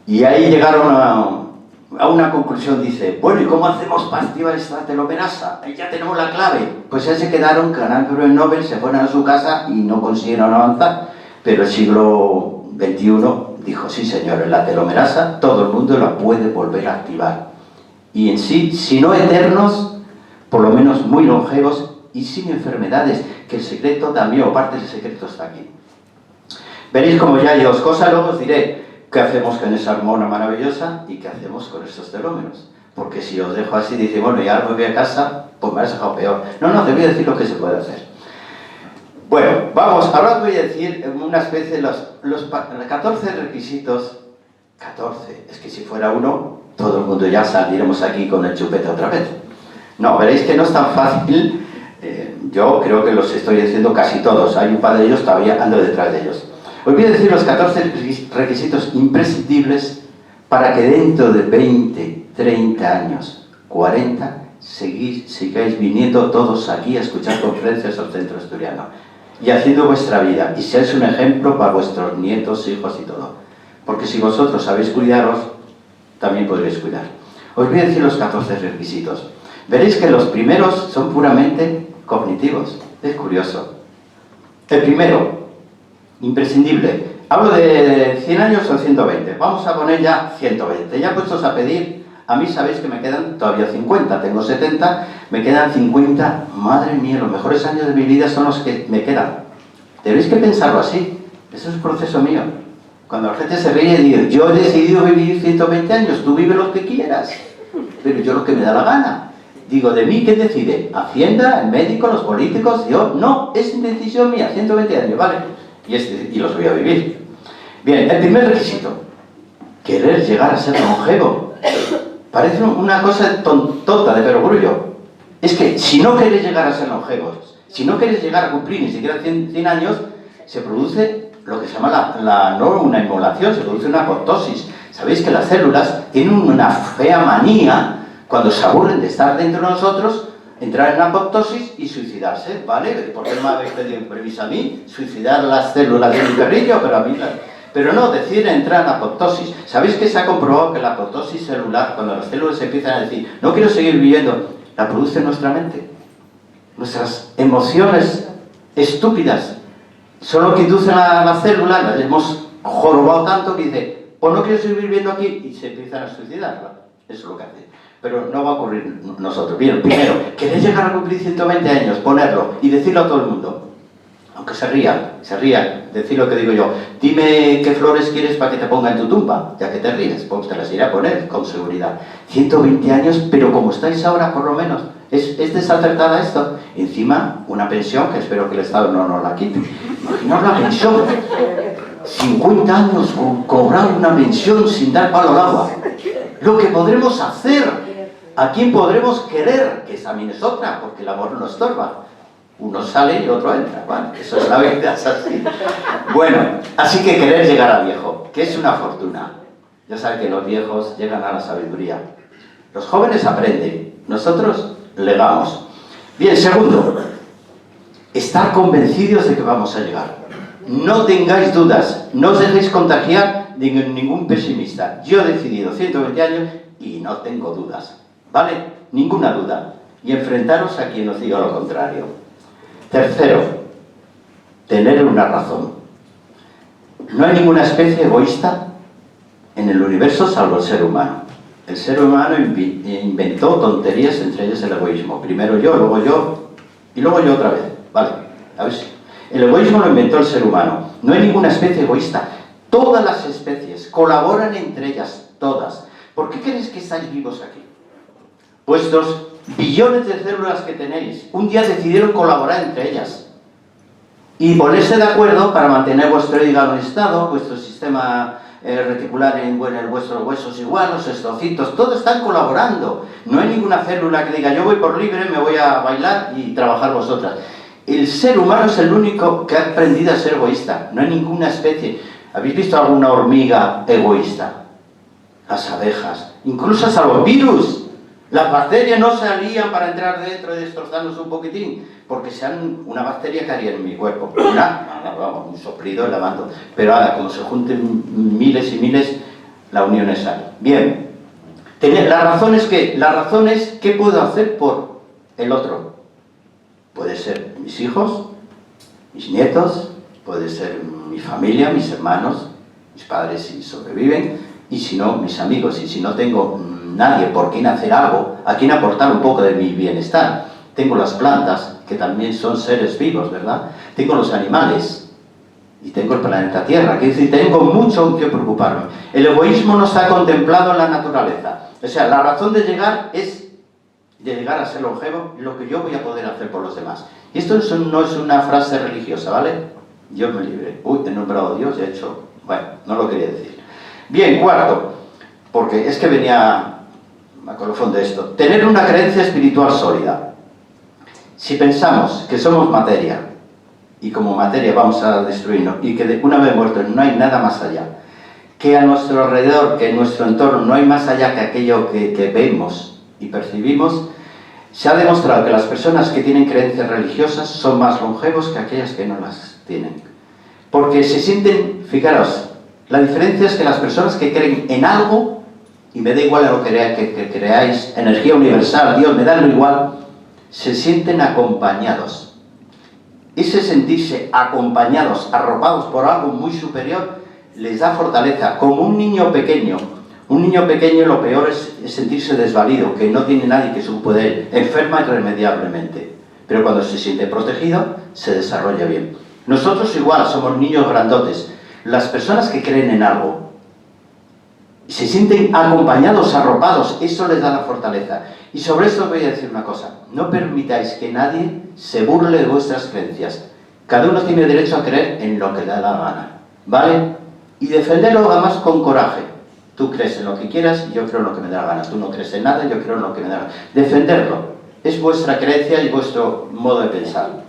Y ahí llegaron a una conclusión, dice, bueno, ¿y cómo hacemos para activar esta telomerasa? Ya tenemos la clave. Pues ya se quedaron, ganaron el premio Nobel, se fueron a su casa y no consiguieron avanzar. Pero el siglo XXI dijo, sí señores, la telomerasa todo el mundo la puede volver a activar. Y en sí, si no eternos, por lo menos muy longevos y sin enfermedades, que el secreto también, o parte del secreto está aquí. Veréis como ya hay 2 cosas, luego os diré qué hacemos con esa hormona maravillosa y qué hacemos con esos telómeros. Porque si os dejo así, dice, bueno, ya me voy a casa, pues me has dejado peor. No, te voy a decir lo que se puede hacer. Bueno, vamos, ahora os voy a decir una especie de los 14 requisitos. 14, es que si fuera uno, todo el mundo ya saldríamos aquí con el chupete otra vez. No, veréis que no es tan fácil. Yo creo que los estoy diciendo casi todos. Hay un par de ellos, todavía ando detrás de ellos. Os voy a decir los 14 requisitos imprescindibles para que dentro de 20, 30 años, 40, sigáis viniendo todos aquí a escuchar conferencias al Centro Asturiano y haciendo vuestra vida y seáis un ejemplo para vuestros nietos, hijos y todo. Porque si vosotros sabéis cuidaros, también podréis cuidar. Os voy a decir los 14 requisitos. Veréis que los primeros son puramente cognitivos. Es curioso. El primero, imprescindible. Hablo de 100 años o 120. Vamos a poner ya 120. Ya puestos a pedir, a mí sabéis que me quedan todavía 50. Tengo 70, me quedan 50. Madre mía, los mejores años de mi vida son los que me quedan. Tenéis que pensarlo así. Eso es un proceso mío. Cuando la gente se ríe y dice, yo he decidido vivir 120 años, tú vive lo que quieras. Pero yo lo que me da la gana. Digo, ¿de mí qué decide? ¿Hacienda, el médico, los políticos? Yo, no, es decisión mía, 120 años, ¿vale? Y los voy a vivir. Bien, el primer requisito, querer llegar a ser longevo. Parece una cosa tonta de perogrullo. Es que si no queréis llegar a ser longevos, si no queréis llegar a cumplir ni siquiera 100 años, se produce lo que se llama no una inmolación, se produce una apoptosis. Sabéis que las células tienen una fea manía, cuando se aburren de estar dentro de nosotros, entrar en apoptosis y suicidarse, ¿vale? ¿Por qué no me habéis pedido permiso a mí? Suicidar las células de mi perrillo, pero a mí pero no, deciden entrar en apoptosis. ¿Sabéis que se ha comprobado que la apoptosis celular, cuando las células empiezan a decir, no quiero seguir viviendo, la produce nuestra mente? Nuestras emociones estúpidas son lo que inducen a la célula, las hemos jorobado tanto que dice, o no quiero seguir viviendo aquí y se empiezan a suicidar. Eso es lo que hacen. Pero no va a ocurrir nosotros. Bien, primero, queréis llegar a cumplir 120 años, ponerlo y decirlo a todo el mundo. Aunque se rían, decir lo que digo yo. Dime qué flores quieres para que te ponga en tu tumba, ya que te ríes, pues te las iré a poner con seguridad. 120 años, pero como estáis ahora, por lo menos, ¿es desacertada esto? Encima, una pensión, que espero que el Estado no nos la quite. Imaginaos la pensión. 50 años cobrar una pensión sin dar palo al agua. Lo que podremos hacer, a quién podremos querer, que esa también es otra, porque el amor no estorba. Uno sale y otro entra, ¿vale? Eso es la vida, es así. Bueno, así que querer llegar a viejo, que es una fortuna. Ya saben que los viejos llegan a la sabiduría. Los jóvenes aprenden, nosotros legamos. Bien, segundo, estar convencidos de que vamos a llegar. No tengáis dudas, no os dejéis contagiar de ningún pesimista. Yo he decidido 120 años y no tengo dudas, ¿vale? Ninguna duda. Y enfrentaros a quien os diga lo contrario. Tercero, tener una razón. No hay ninguna especie egoísta en el universo salvo el ser humano. El ser humano inventó tonterías, entre ellas el egoísmo. Primero yo, luego yo y luego yo otra vez. Vale, a ver si... El egoísmo lo inventó el ser humano. No hay ninguna especie egoísta. Todas las especies colaboran entre ellas, todas. ¿Por qué creéis que estáis vivos aquí? Vuestros billones de células que tenéis, un día decidieron colaborar entre ellas y ponerse de acuerdo para mantener vuestro hígado en estado, vuestro sistema reticular en vuestros huesos igual, los estocitos, todos están colaborando. No hay ninguna célula que diga yo voy por libre, me voy a bailar y trabajar vosotras. El ser humano es el único que ha aprendido a ser egoísta. No hay ninguna especie. ¿Habéis visto alguna hormiga egoísta? Las abejas, incluso hasta los virus. Las bacterias no se alían para entrar dentro y destrozarnos un poquitín, porque sean una bacteria que haría en mi cuerpo. Vamos, un soplido lavando. Pero ahora, como se junten miles y miles, la unión es ahí. Bien, la razón es ¿qué puedo hacer por el otro? Puede ser mis hijos, mis nietos, puede ser mi familia, mis hermanos, mis padres si sobreviven, y si no, mis amigos, y si no tengo nadie por quien hacer algo, a quien aportar un poco de mi bienestar. Tengo las plantas, que también son seres vivos, ¿verdad? Tengo los animales, y tengo el planeta Tierra, que es decir, tengo mucho en qué preocuparme. El egoísmo no está contemplado en la naturaleza. O sea, la razón de llegar es de llegar a ser longevo, lo que yo voy a poder hacer por los demás. Y esto no es una frase religiosa, ¿vale? Dios me libre. Uy, he nombrado a Dios y he hecho... Bueno, no lo quería decir. Bien, cuarto, porque es que venía a colofón de esto. Tener una creencia espiritual sólida. Si pensamos que somos materia, y como materia vamos a destruirnos, y que una vez muertos no hay nada más allá, que a nuestro alrededor, que en nuestro entorno no hay más allá que aquello que vemos y percibimos, se ha demostrado que las personas que tienen creencias religiosas son más longevos que aquellas que no las tienen. Porque se sienten, fijaros, la diferencia es que las personas que creen en algo, y me da igual a lo que creáis, energía universal, Dios, me da lo igual, se sienten acompañados. Ese sentirse acompañados, arropados por algo muy superior, les da fortaleza, como un niño pequeño. Un niño pequeño lo peor es sentirse desvalido, que no tiene nadie que se ocupe de él, enferma irremediablemente. Pero cuando se siente protegido, se desarrolla bien. Nosotros igual somos niños grandotes. Las personas que creen en algo se sienten acompañados, arropados, eso les da la fortaleza. Y sobre esto os voy a decir una cosa: no permitáis que nadie se burle de vuestras creencias. Cada uno tiene derecho a creer en lo que le da la gana, ¿vale? Y defenderlo además con coraje. Tú crees en lo que quieras y yo creo en lo que me da la gana. Tú no crees en nada y yo creo en lo que me da la gana. Defenderlo es vuestra creencia y vuestro modo de pensar.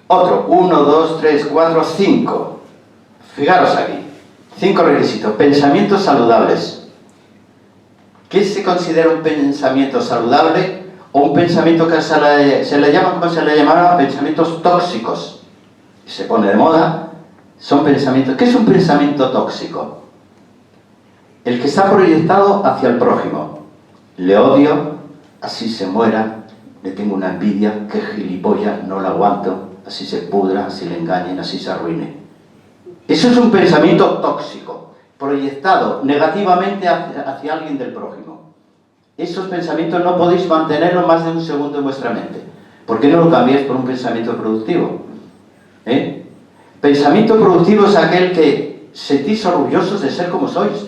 Otro, 1, 2, 3, 4, 5. Fijaros aquí. 5 requisitos. Pensamientos saludables. ¿Qué se considera un pensamiento saludable? O un pensamiento que se le llama, como se le llamaba, pensamientos tóxicos. Se pone de moda. Son pensamientos. ¿Qué es un pensamiento tóxico? El que está proyectado hacia el prójimo. Le odio, así se muera, le tengo una envidia, que gilipollas, no la aguanto, así se pudra, así le engañen, así se arruine. Eso es un pensamiento tóxico, proyectado negativamente hacia alguien del prójimo. Esos pensamientos no podéis mantenerlos más de un segundo en vuestra mente. ¿Por qué no lo cambiáis por un pensamiento productivo? Pensamiento productivo es aquel que sentís orgullosos de ser como sois.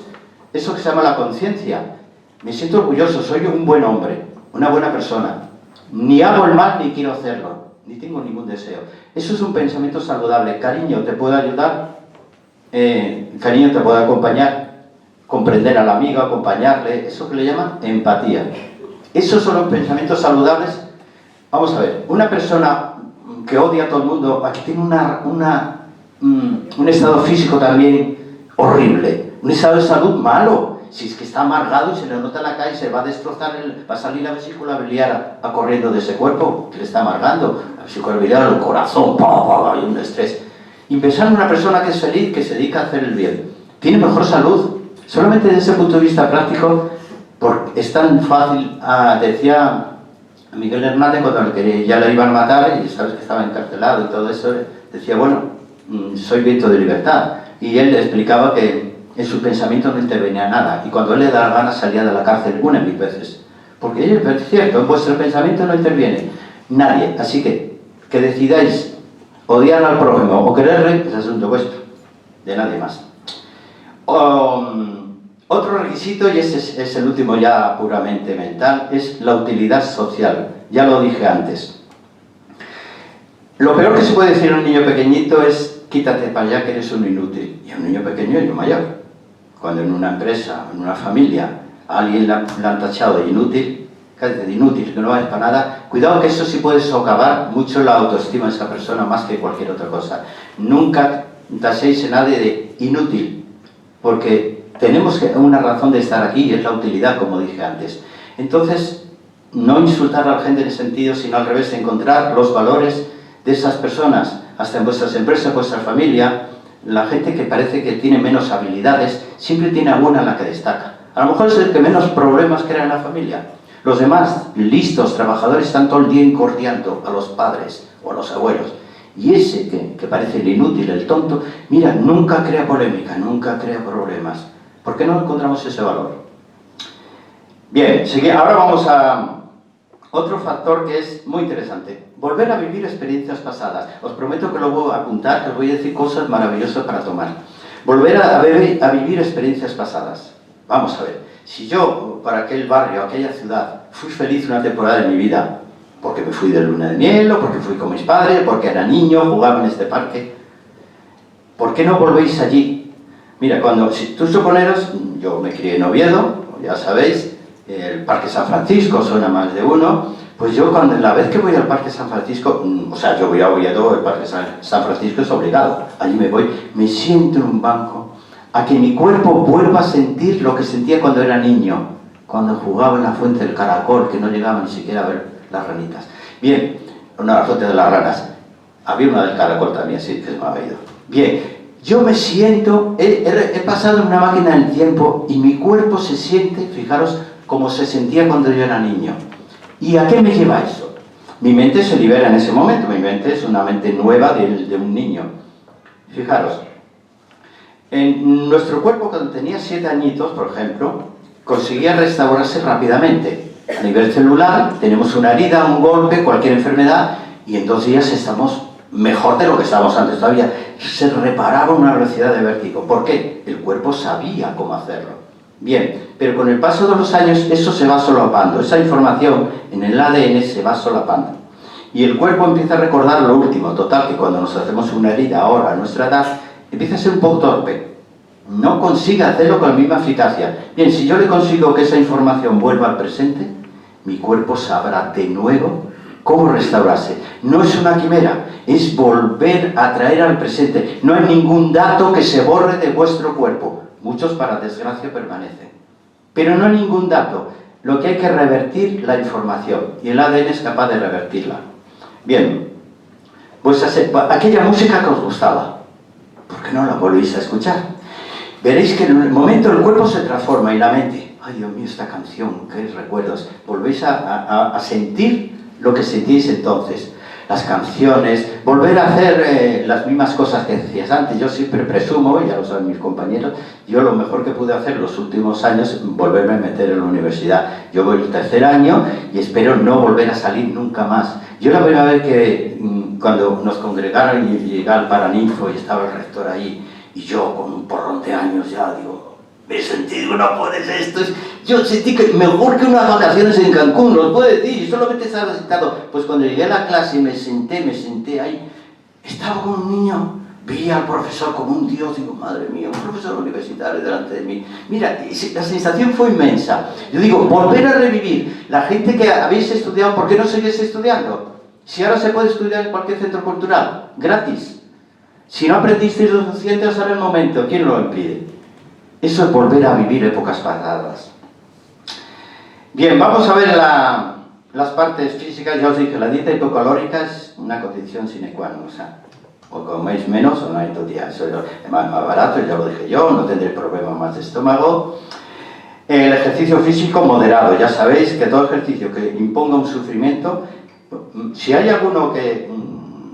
Eso que se llama la conciencia. Me siento orgulloso, soy un buen hombre, una buena persona. Ni hago el mal ni quiero hacerlo, ni tengo ningún deseo. Eso es un pensamiento saludable. Cariño te puede ayudar, cariño te puede acompañar, comprender al amigo, acompañarle, eso que le llaman empatía. Esos son los pensamientos saludables. Vamos a ver, una persona que odia a todo el mundo, aquí tiene un estado físico también horrible, un estado de salud malo. Si es que está amargado y se le nota en la calle, se va a destrozar, va a salir la vesícula biliar corriendo de ese cuerpo que le está amargando. La vesícula biliar, el corazón, hay un estrés. Y pensar en una persona que es feliz, que se dedica a hacer el bien, tiene mejor salud. Solamente desde ese punto de vista práctico, porque es tan fácil, decía Miguel Hernández cuando ya le iban a matar, y sabes que estaba encarcelado y todo eso, decía, bueno, soy viento de libertad. Y él le explicaba que en su pensamiento no intervenía nada, y cuando él le daba ganas salía de la cárcel 1000 veces. Porque es cierto, en vuestro pensamiento no interviene nadie, así que decidáis odiar al prójimo o quererle, es asunto vuestro, de nadie más. Otro requisito, y ese es el último ya puramente mental, es la utilidad social. Ya lo dije antes. Lo peor que se puede decir a un niño pequeñito es: quítate para allá que eres un inútil. Y a un niño pequeño y un mayor. Cuando en una empresa, en una familia, a alguien le han tachado de inútil, que no vale para nada, cuidado que eso sí puede socavar mucho la autoestima de esa persona más que cualquier otra cosa. Nunca tachéis a nadie de inútil, porque tenemos una razón de estar aquí y es la utilidad, como dije antes. Entonces, no insultar a la gente en ese sentido, sino al revés, encontrar los valores de esas personas, hasta en vuestras empresas, vuestra familia. La gente que parece que tiene menos habilidades, siempre tiene alguna en la que destaca. A lo mejor es el que menos problemas crea en la familia. Los demás, listos, trabajadores, están todo el día incordiando a los padres o a los abuelos. Y ese que parece el inútil, el tonto, mira, nunca crea polémica, nunca crea problemas. ¿Por qué no encontramos ese valor? Bien, ahora vamos a otro factor que es muy interesante. Volver a vivir experiencias pasadas. Os prometo que lo voy a apuntar, que os voy a decir cosas maravillosas para tomar. Volver a vivir experiencias pasadas. Vamos a ver, si yo, para aquel barrio, aquella ciudad, fui feliz una temporada de mi vida, porque me fui de luna de miel, o porque fui con mis padres, porque era niño, jugaba en este parque, ¿por qué no volvéis allí? Mira, si tú suponeros, yo me crié en Oviedo, ya sabéis, el Parque San Francisco suena más de uno, pues yo la vez que voy al Parque San Francisco, o sea, yo voy a Oviedo, el Parque San Francisco es obligado, allí me voy, me siento en un banco, a que mi cuerpo vuelva a sentir lo que sentía cuando era niño, cuando jugaba en la fuente del caracol, que no llegaba ni siquiera a ver las ranitas. Bien, no, la fuente de las ranas, había una del caracol también, sí, que se me había ido. Bien, yo me siento, he pasado en una máquina del tiempo y mi cuerpo se siente, fijaros, como se sentía cuando yo era niño. ¿Y a qué me lleva eso? Mi mente se libera en ese momento, mi mente es una mente nueva de un niño. Fijaros, en nuestro cuerpo cuando tenía 7 añitos, por ejemplo, conseguía restaurarse rápidamente. A nivel celular tenemos una herida, un golpe, cualquier enfermedad, y en 2 días estamos mejor de lo que estábamos antes todavía. Se reparaba a una velocidad de vértigo. ¿Por qué? El cuerpo sabía cómo hacerlo. Bien, pero con el paso de los años eso se va solapando, esa información en el ADN se va solapando. Y el cuerpo empieza a recordar lo último, total, que cuando nos hacemos una herida ahora a nuestra edad, empieza a ser un poco torpe. No consigue hacerlo con la misma eficacia. Bien, si yo le consigo que esa información vuelva al presente, mi cuerpo sabrá de nuevo cómo restaurarse. No es una quimera, es volver a traer al presente. No hay ningún dato que se borre de vuestro cuerpo. Muchos, para desgracia, permanecen. Pero no hay ningún dato. Lo que hay que revertir la información. Y el ADN es capaz de revertirla. Bien, pues aquella música que os gustaba, ¿por qué no la volvéis a escuchar? Veréis que en el momento el cuerpo se transforma y la mente, ay Dios mío, esta canción, qué recuerdos. Volvéis a sentir lo que sentíais entonces. las canciones, volver a hacer las mismas cosas que hacías antes. Yo siempre presumo, y ya lo saben mis compañeros, yo lo mejor que pude hacer los últimos años es volverme a meter en la universidad. Yo voy el tercer año y espero no volver a salir nunca más. Yo la primera vez que, cuando nos congregaron y llegué al Paraninfo y estaba el rector ahí, y yo con un porrón de años ya digo, me sentí, digo, no puedes esto. Yo sentí que mejor que unas vacaciones en Cancún, lo puedo decir, y solamente estaba sentado. Pues cuando llegué a la clase y me senté ahí, estaba con un niño, vi al profesor como un dios, digo, madre mía, un profesor universitario delante de mí. Mira, la sensación fue inmensa. Yo digo, volver a revivir. La gente que habéis estudiado, ¿por qué no seguís estudiando? Si ahora se puede estudiar en cualquier centro cultural, gratis. Si no aprendisteis lo suficiente, os hará el momento, ¿quién lo impide? Eso es volver a vivir épocas pasadas. Bien, vamos a ver las partes físicas. Ya os dije, la dieta hipocalórica es una condición sine qua non. O sea, o coméis menos o no hay todo día. Eso es más barato, ya lo dije yo, no tendréis problemas más de estómago. El ejercicio físico moderado. Ya sabéis que todo ejercicio que imponga un sufrimiento, si hay alguno que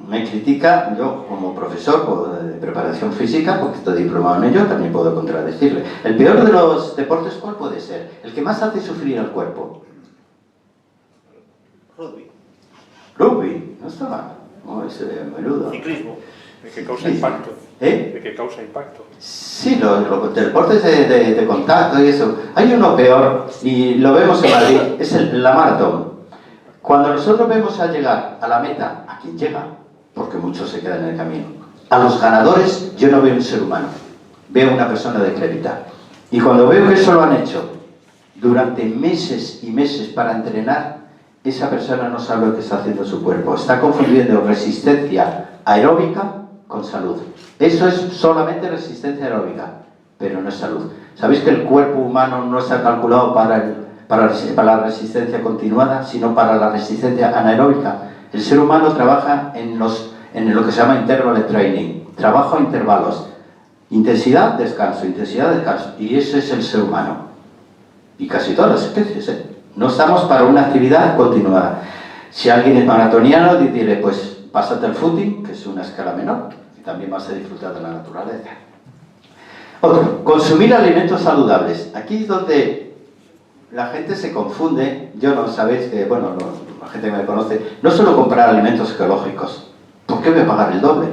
me critica, yo como profesor de preparación física, porque estoy diplomado en ello, también puedo contradecirle. El peor de los deportes, ¿cuál puede ser? El que más hace sufrir al cuerpo. Rugby. Rugby, no está mal. No, es menudo. Ciclismo. El que causa impacto. ¿Eh? El que causa impacto. Sí, los deportes de contacto y eso. Hay uno peor, y lo vemos en Madrid, es la maratón. Cuando nosotros vemos a llegar a la meta, a quien llega, porque muchos se quedan en el camino, a los ganadores, yo no veo un ser humano, veo una persona decrépita. Y cuando veo que eso lo han hecho durante meses y meses para entrenar, esa persona no sabe lo que está haciendo su cuerpo. Está confundiendo resistencia aeróbica con salud. Eso es solamente resistencia aeróbica, pero no es salud. ¿Sabéis que el cuerpo humano no está calculado para la resistencia continuada, sino para la resistencia anaeróbica? El ser humano trabaja en lo que se llama interval training, trabajo a intervalos, intensidad, descanso, y ese es el ser humano. Y casi todas las especies, ¿eh? No estamos para una actividad continuada. Si alguien es maratoniano, diré, pues pásate al footing, que es una escala menor, y también vas a disfrutar de la naturaleza. Otro, consumir alimentos saludables. Aquí es donde la gente se confunde. Yo no sabéis que, bueno, la gente que me conoce, no suelo comprar alimentos ecológicos. ¿Por qué voy a pagar el doble?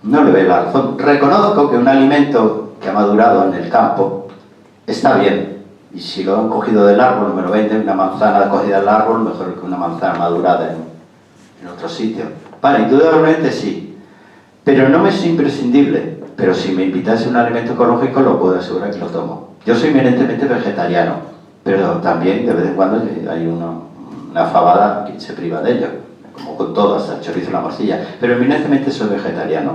No le veo la razón. Reconozco que un alimento que ha madurado en el campo está bien. Y si lo han cogido del árbol, me lo venden, una manzana cogida del árbol, mejor que una manzana madurada en otro sitio. Vale, indudablemente sí. Pero no me es imprescindible. Pero si me invitase a un alimento ecológico, lo puedo asegurar que lo tomo. Yo soy eminentemente vegetariano, pero también de vez en cuando hay una fabada que se priva de ello, como con todo, hasta el chorizo y la morcilla, pero eminentemente soy vegetariano.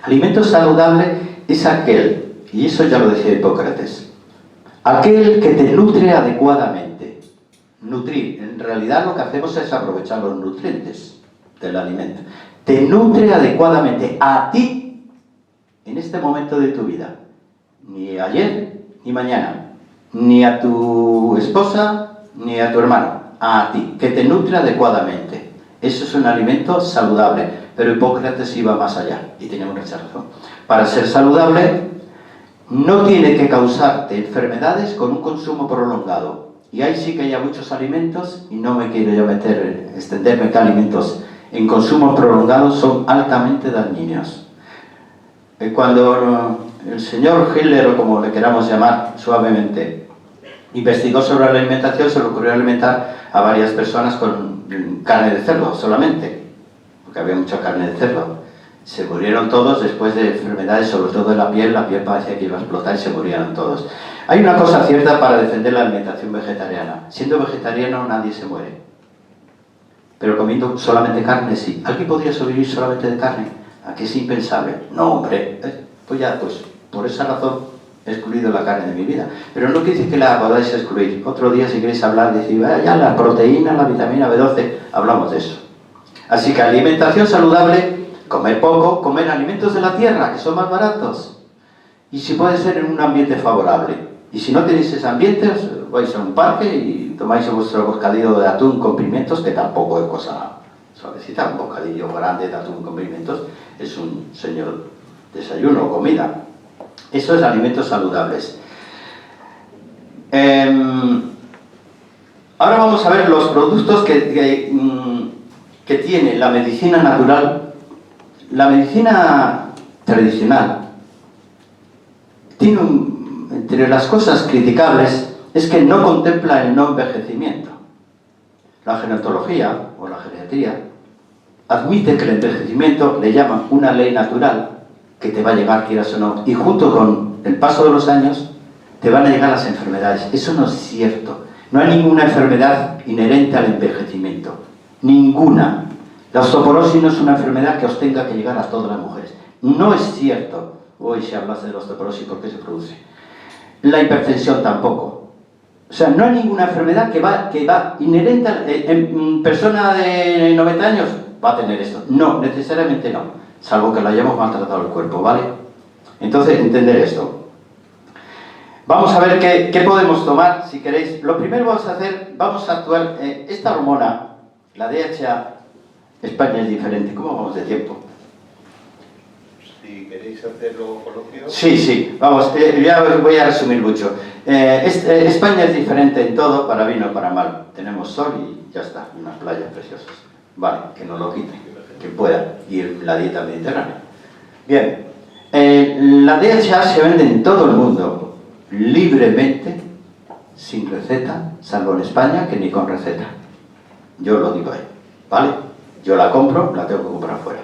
Alimento saludable es aquel, y eso ya lo decía Hipócrates, aquel que te nutre adecuadamente. Nutrir, en realidad lo que hacemos es aprovechar los nutrientes del alimento. Te nutre adecuadamente a ti en este momento de tu vida. Ni ayer, ni mañana, ni a tu esposa, ni a tu hermano, a ti, que te nutre adecuadamente. Eso es un alimento saludable, pero Hipócrates iba más allá, y tenía mucha razón. Para ser saludable, no tiene que causarte enfermedades con un consumo prolongado. Y ahí sí que hay muchos alimentos, y no me quiero yo extenderme que alimentos en consumo prolongado son altamente dañinos. Cuando el señor Hitler, o como le queramos llamar suavemente, investigó sobre la alimentación, se le ocurrió alimentar a varias personas con carne de cerdo solamente, porque había mucha carne de cerdo. Se murieron todos después de enfermedades, sobre todo de la piel parecía que iba a explotar y se murieron todos. Hay una cosa cierta para defender la alimentación vegetariana. Siendo vegetariano nadie se muere, pero comiendo solamente carne sí. ¿Alguien podría sobrevivir solamente de carne? Aquí es impensable. No, hombre, pues ya, pues por esa razón he excluido la carne de mi vida. Pero no quiere decir que la podáis excluir. Otro día, si queréis hablar, decir, ya la proteína, la vitamina B12, hablamos de eso. Así que alimentación saludable, comer poco, comer alimentos de la tierra, que son más baratos. Y si puede ser en un ambiente favorable. Y si no tenéis ese ambiente, os vais a un parque y tomáis vuestro bocadillo de atún con pimientos, que tampoco es cosa suavecita, un bocadillo grande de atún con pimientos, es un señor desayuno o comida. Eso es alimentos saludables. Ahora vamos a ver los productos que tiene la medicina natural. La medicina tradicional tiene entre las cosas criticables es que no contempla el no envejecimiento. La genetología o la geriatría admite que el envejecimiento le llaman una ley natural que te va a llegar, quieras o no, y junto con el paso de los años te van a llegar las enfermedades. Eso no es cierto. No hay ninguna enfermedad inherente al envejecimiento. Ninguna. La osteoporosis no es una enfermedad que os tenga que llegar a todas las mujeres. No es cierto. Hoy se habla de la osteoporosis, ¿por qué se produce? La hipertensión tampoco. O sea, no hay ninguna enfermedad que va inherente en persona de 90 años va a tener esto. No, necesariamente no. Salvo que lo hayamos maltratado el cuerpo, ¿vale? Entonces, entender esto. Vamos a ver qué podemos tomar, si queréis. Lo primero vamos a actuar, esta hormona, la DHA, España es diferente. ¿Cómo vamos de tiempo? Si queréis hacerlo coloquio... Sí, vamos, ya voy a resumir mucho. España es diferente en todo, para bien o para mal. Tenemos sol y ya está, unas playas preciosas. Vale, que no lo quite, que pueda, y la dieta mediterránea. Bien, la DHA se vende en todo el mundo, libremente, sin receta, salvo en España, que ni con receta. Yo lo digo ahí, ¿vale? Yo la compro, la tengo que comprar fuera.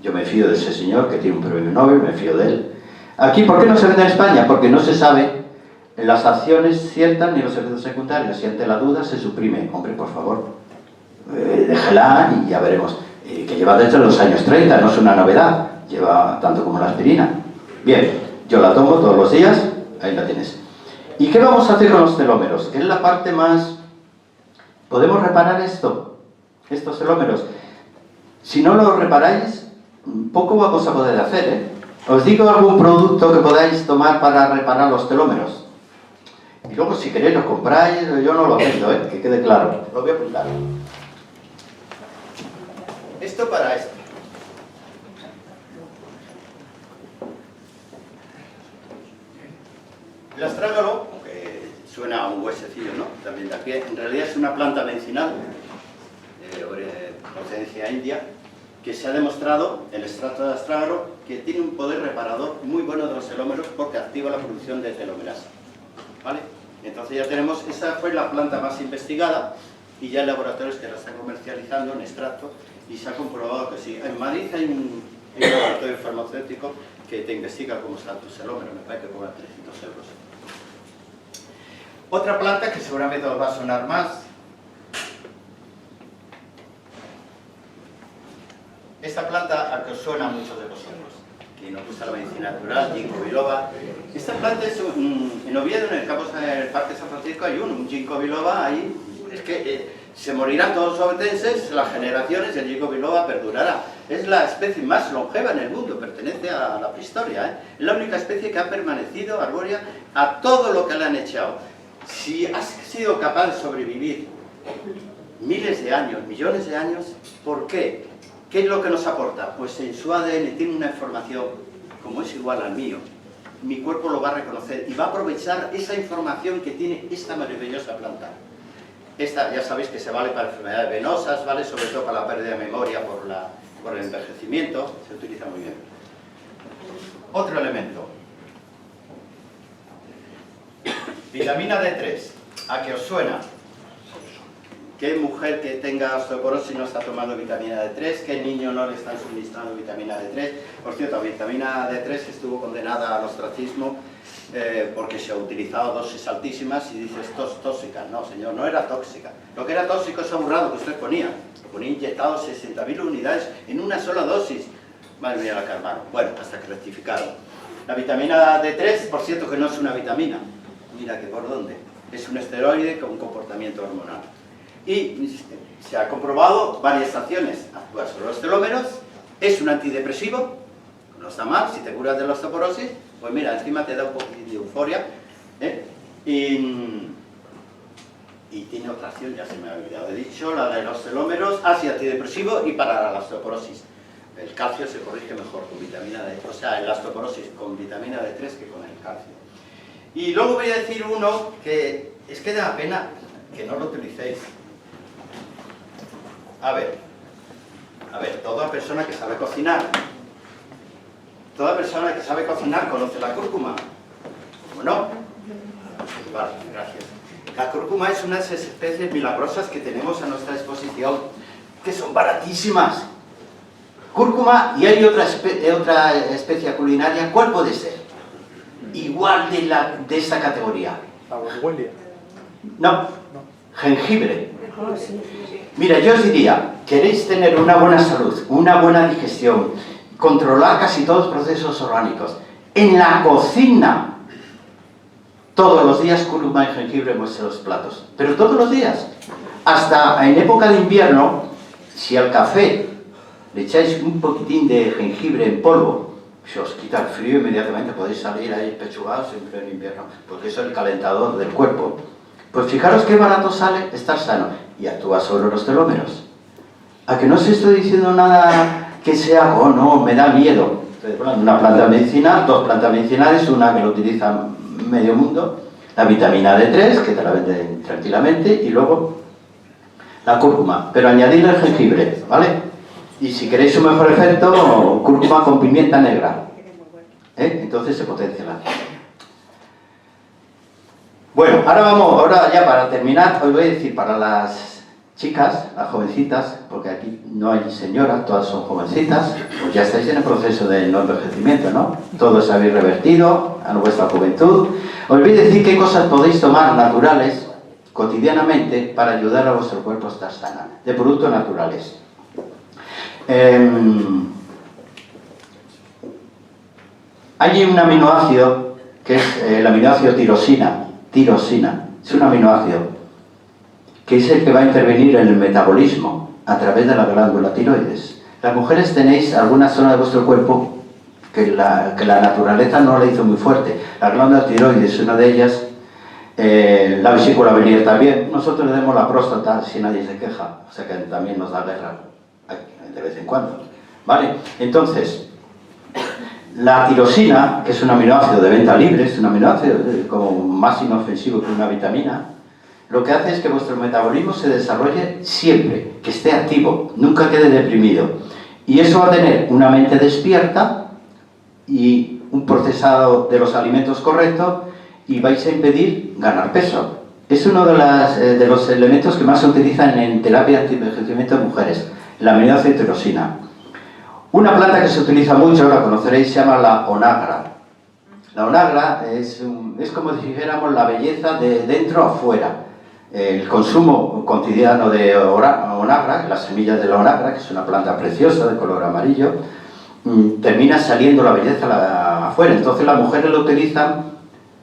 Yo me fío de ese señor que tiene un premio Nobel, me fío de él. Aquí, ¿por qué no se vende en España? Porque no se sabe las acciones ciertas ni los efectos secundarios. Si ante la duda se suprime. Hombre, por favor, déjela y ya veremos. Que lleva desde los años 30, no es una novedad. Lleva tanto como la aspirina. Bien, yo la tomo todos los días. Ahí la tienes. ¿Y qué vamos a hacer con los telómeros? Que es la parte más... ¿Podemos reparar estos telómeros? Si no lo reparáis, poco vamos a poder hacer, ¿eh? Os digo algún producto que podáis tomar para reparar los telómeros. Y luego, si queréis, lo compráis. Yo no lo vendo, ¿eh? Que quede claro. Lo voy a apuntar. Esto para esto. El astrágalo, aunque suena a un huesecillo, ¿no? También de aquí, en realidad es una planta medicinal de procedencia india, que se ha demostrado, el extracto de astrágalo, que tiene un poder reparador muy bueno de los telómeros porque activa la producción de telomerasa. ¿Vale? Entonces ya tenemos, esa fue la planta más investigada y ya hay laboratorios que la están comercializando en extracto y se ha comprobado que sí. En Madrid hay un laboratorio farmacéutico que te investiga cómo están tus telómeros, me parece que cobra 300 euros. Otra planta que seguramente os va a sonar más. Esta planta a que os suena a muchos de vosotros, que nos gusta la medicina natural, ginkgo biloba. Esta planta es en Oviedo, en el Parque San Francisco, hay un ginkgo biloba ahí. Es que se morirán todos los obetenses, las generaciones, y el ginkgo biloba perdurará. Es la especie más longeva en el mundo, pertenece a la prehistoria, ¿eh? Es la única especie que ha permanecido arbórea a todo lo que le han echado. Si has sido capaz de sobrevivir miles de años, millones de años, ¿por qué? ¿Qué es lo que nos aporta? Pues en su ADN tiene una información, como es igual al mío, mi cuerpo lo va a reconocer y va a aprovechar esa información que tiene esta maravillosa planta. Esta ya sabéis que se vale para enfermedades venosas, vale sobre todo para la pérdida de memoria por el envejecimiento, se utiliza muy bien. Otro elemento. Vitamina D3, ¿a qué os suena? ¿Qué mujer que tenga osteoporosis no está tomando vitamina D3? ¿Qué niño no le están suministrando vitamina D3? Por cierto, la vitamina D3 estuvo condenada al ostracismo porque se ha utilizado dosis altísimas y dices, esto es tóxica. No, señor, no era tóxica. Lo que era tóxico es aburrado que usted ponía. Ponía inyectados 60.000 unidades en una sola dosis. Madre mía, la calmaron. Bueno, hasta que rectificaron. La vitamina D3, por cierto, que no es una vitamina. Mira que por dónde. Es un esteroide con un comportamiento hormonal. Y se ha comprobado varias acciones. Actúa sobre los telómeros, es un antidepresivo, no está mal, si te curas de la osteoporosis, pues mira, encima te da un poquito de euforia, ¿eh? Y y tiene otra acción, ya se me ha olvidado, he dicho, la de los telómeros, ácido antidepresivo y para la osteoporosis. El calcio se corrige mejor con vitamina D, o sea, en la osteoporosis con vitamina D3 que con el calcio. Y luego voy a decir uno que es que da pena que no lo utilicéis. A ver, toda persona que sabe cocinar, conoce la cúrcuma. ¿Cómo no? Vale, gracias. La cúrcuma es una de esas especies milagrosas que tenemos a nuestra disposición, que son baratísimas. Cúrcuma, y hay otra especie culinaria, ¿cuál puede ser? Igual de esta categoría. La Borguelia. No, jengibre. Mira, yo os diría, queréis tener una buena salud, una buena digestión, controlar casi todos los procesos orgánicos. En la cocina, todos los días cúrcuma y jengibre en vuestros platos. Pero todos los días. Hasta en época de invierno, si al café le echáis un poquitín de jengibre en polvo, se os quita el frío inmediatamente, podéis salir ahí pechugados siempre en invierno, porque eso es el calentador del cuerpo. Pues fijaros qué barato sale estar sano y actúa sobre los telómeros. ¿A que no os estoy diciendo nada que sea, oh no, me da miedo? Una planta medicinal, dos plantas medicinales, una que lo utiliza medio mundo, la vitamina D3, que te la venden tranquilamente, y luego la cúrcuma, pero añadirle el jengibre, ¿vale? Y si queréis un mejor efecto, cúrcuma con pimienta negra, entonces se potencia la acción. Bueno, ahora ya para terminar, os voy a decir para las chicas, las jovencitas, porque aquí no hay señoras, todas son jovencitas, pues ya estáis en el proceso de no envejecimiento, ¿no? Todos habéis revertido a vuestra juventud. Os voy a decir qué cosas podéis tomar naturales, cotidianamente, para ayudar a vuestro cuerpo a estar sana, de productos naturales. Hay un aminoácido que es el aminoácido tirosina, es un aminoácido que es el que va a intervenir en el metabolismo a través de la glándula tiroides. Las mujeres tenéis alguna zona de vuestro cuerpo que la naturaleza no la hizo muy fuerte. La glándula tiroides es una de ellas, la vesícula biliar también. Nosotros le damos la próstata si nadie se queja, o sea que también nos da guerra de vez en cuando, ¿vale? Entonces, la tirosina, que es un aminoácido de venta libre, es un aminoácido como más inofensivo que una vitamina, lo que hace es que vuestro metabolismo se desarrolle siempre, que esté activo, nunca quede deprimido. Y eso va a tener una mente despierta y un procesado de los alimentos correcto y vais a impedir ganar peso. Es uno de los elementos que más se utilizan en terapia de antienvejecimiento de mujeres, la aminoácido tirosina. Una planta que se utiliza mucho, la conoceréis, se llama la onagra. La onagra es como si dijéramos la belleza de dentro a fuera. El consumo cotidiano de onagra, las semillas de la onagra, que es una planta preciosa de color amarillo, termina saliendo la belleza afuera. Entonces las mujeres lo utilizan,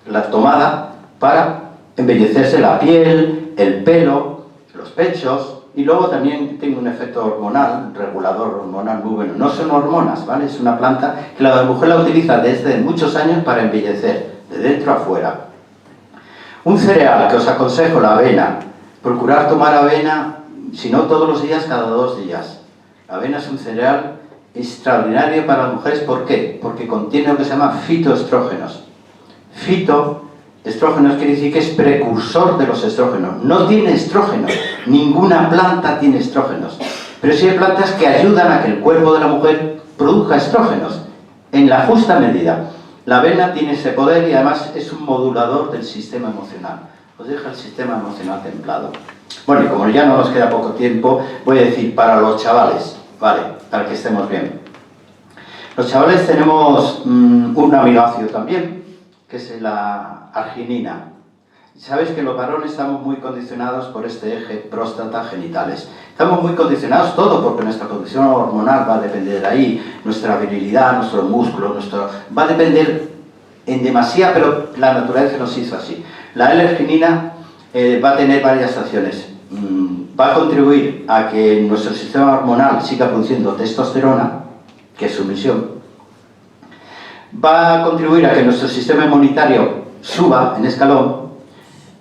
la tomada, para embellecerse la piel, el pelo, los pechos. Y luego también tiene un efecto hormonal, regulador hormonal muy bueno. No son hormonas, ¿vale? Es una planta que la mujer la utiliza desde muchos años para embellecer, de dentro a fuera. Un cereal que os aconsejo, la avena. Procurar tomar avena, si no todos los días, cada 2 días. La avena es un cereal extraordinario para las mujeres. ¿Por qué? Porque contiene lo que se llama fitoestrógenos. Estrógenos quiere decir que es precursor de los estrógenos. No tiene estrógenos, ninguna planta tiene estrógenos. Pero sí hay plantas que ayudan a que el cuerpo de la mujer produzca estrógenos en la justa medida. La avena tiene ese poder y además es un modulador del sistema emocional. Os deja el sistema emocional templado. Bueno, y como ya no nos queda poco tiempo, voy a decir para los chavales, ¿vale? Para que estemos bien. Los chavales tenemos un aminoácido también, que es la arginina. Sabes que los varones estamos muy condicionados por este eje próstata-genitales. Estamos muy condicionados todo porque nuestra condición hormonal va a depender de ahí, nuestra virilidad, nuestro músculo, va a depender en demasía, pero la naturaleza nos hizo así. La L-arginina va a tener varias acciones. Va a contribuir a que nuestro sistema hormonal siga produciendo testosterona, que es su misión. Va a contribuir a que nuestro sistema inmunitario suba en escalón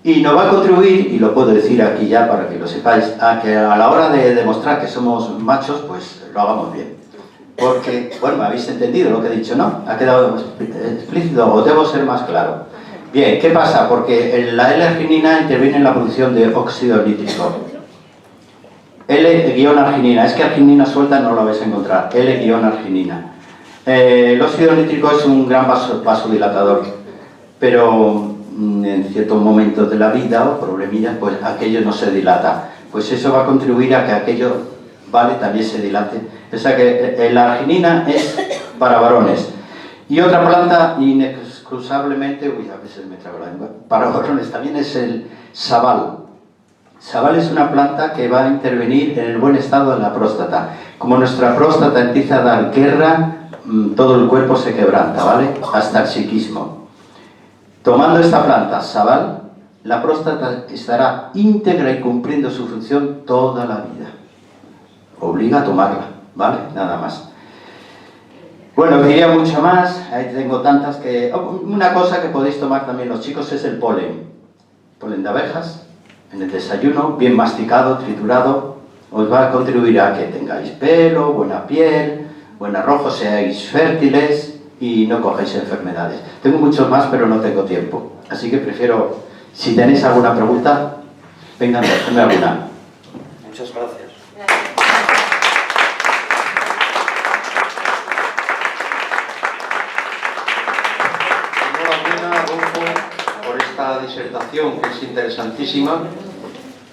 Y nos va a contribuir, y lo puedo decir aquí ya para que lo sepáis, a que a la hora de demostrar que somos machos, pues lo hagamos bien. Porque, bueno, me habéis entendido lo que he dicho, ¿no? ¿Ha quedado explícito o debo ser más claro? Bien, ¿qué pasa? Porque la L-arginina interviene en la producción de óxido nítrico. L-arginina, es que arginina suelta no lo vais a encontrar, L-arginina. El óxido nítrico es un gran vasodilatador, pero en ciertos momentos de la vida o problemillas, pues aquello no se dilata. Pues eso va a contribuir a que aquello, vale, también se dilate. O sea que la arginina es para varones. Y otra planta inexcusablemente, uy, a veces me trago la lengua, para varones también es el sabal. Sabal es una planta que va a intervenir en el buen estado de la próstata. Como nuestra próstata empieza a dar guerra, todo el cuerpo se quebranta, ¿vale? Hasta el psiquismo. Tomando esta planta, sabal, la próstata estará íntegra y cumpliendo su función toda la vida. Obliga a tomarla, ¿vale? Nada más. Bueno, diría mucho más, ahí tengo tantas que... Una cosa que podéis tomar también los chicos es el polen. Polen de abejas, en el desayuno, bien masticado, triturado, os va a contribuir a que tengáis pelo, buena piel, buen arrojo, seáis fértiles y no cojáis enfermedades. Tengo muchos más, pero no tengo tiempo. Así que prefiero, si tenéis alguna pregunta, vengan, hazme alguna. Muchas gracias. Enhorabuena, Adolfo, por esta disertación que es interesantísima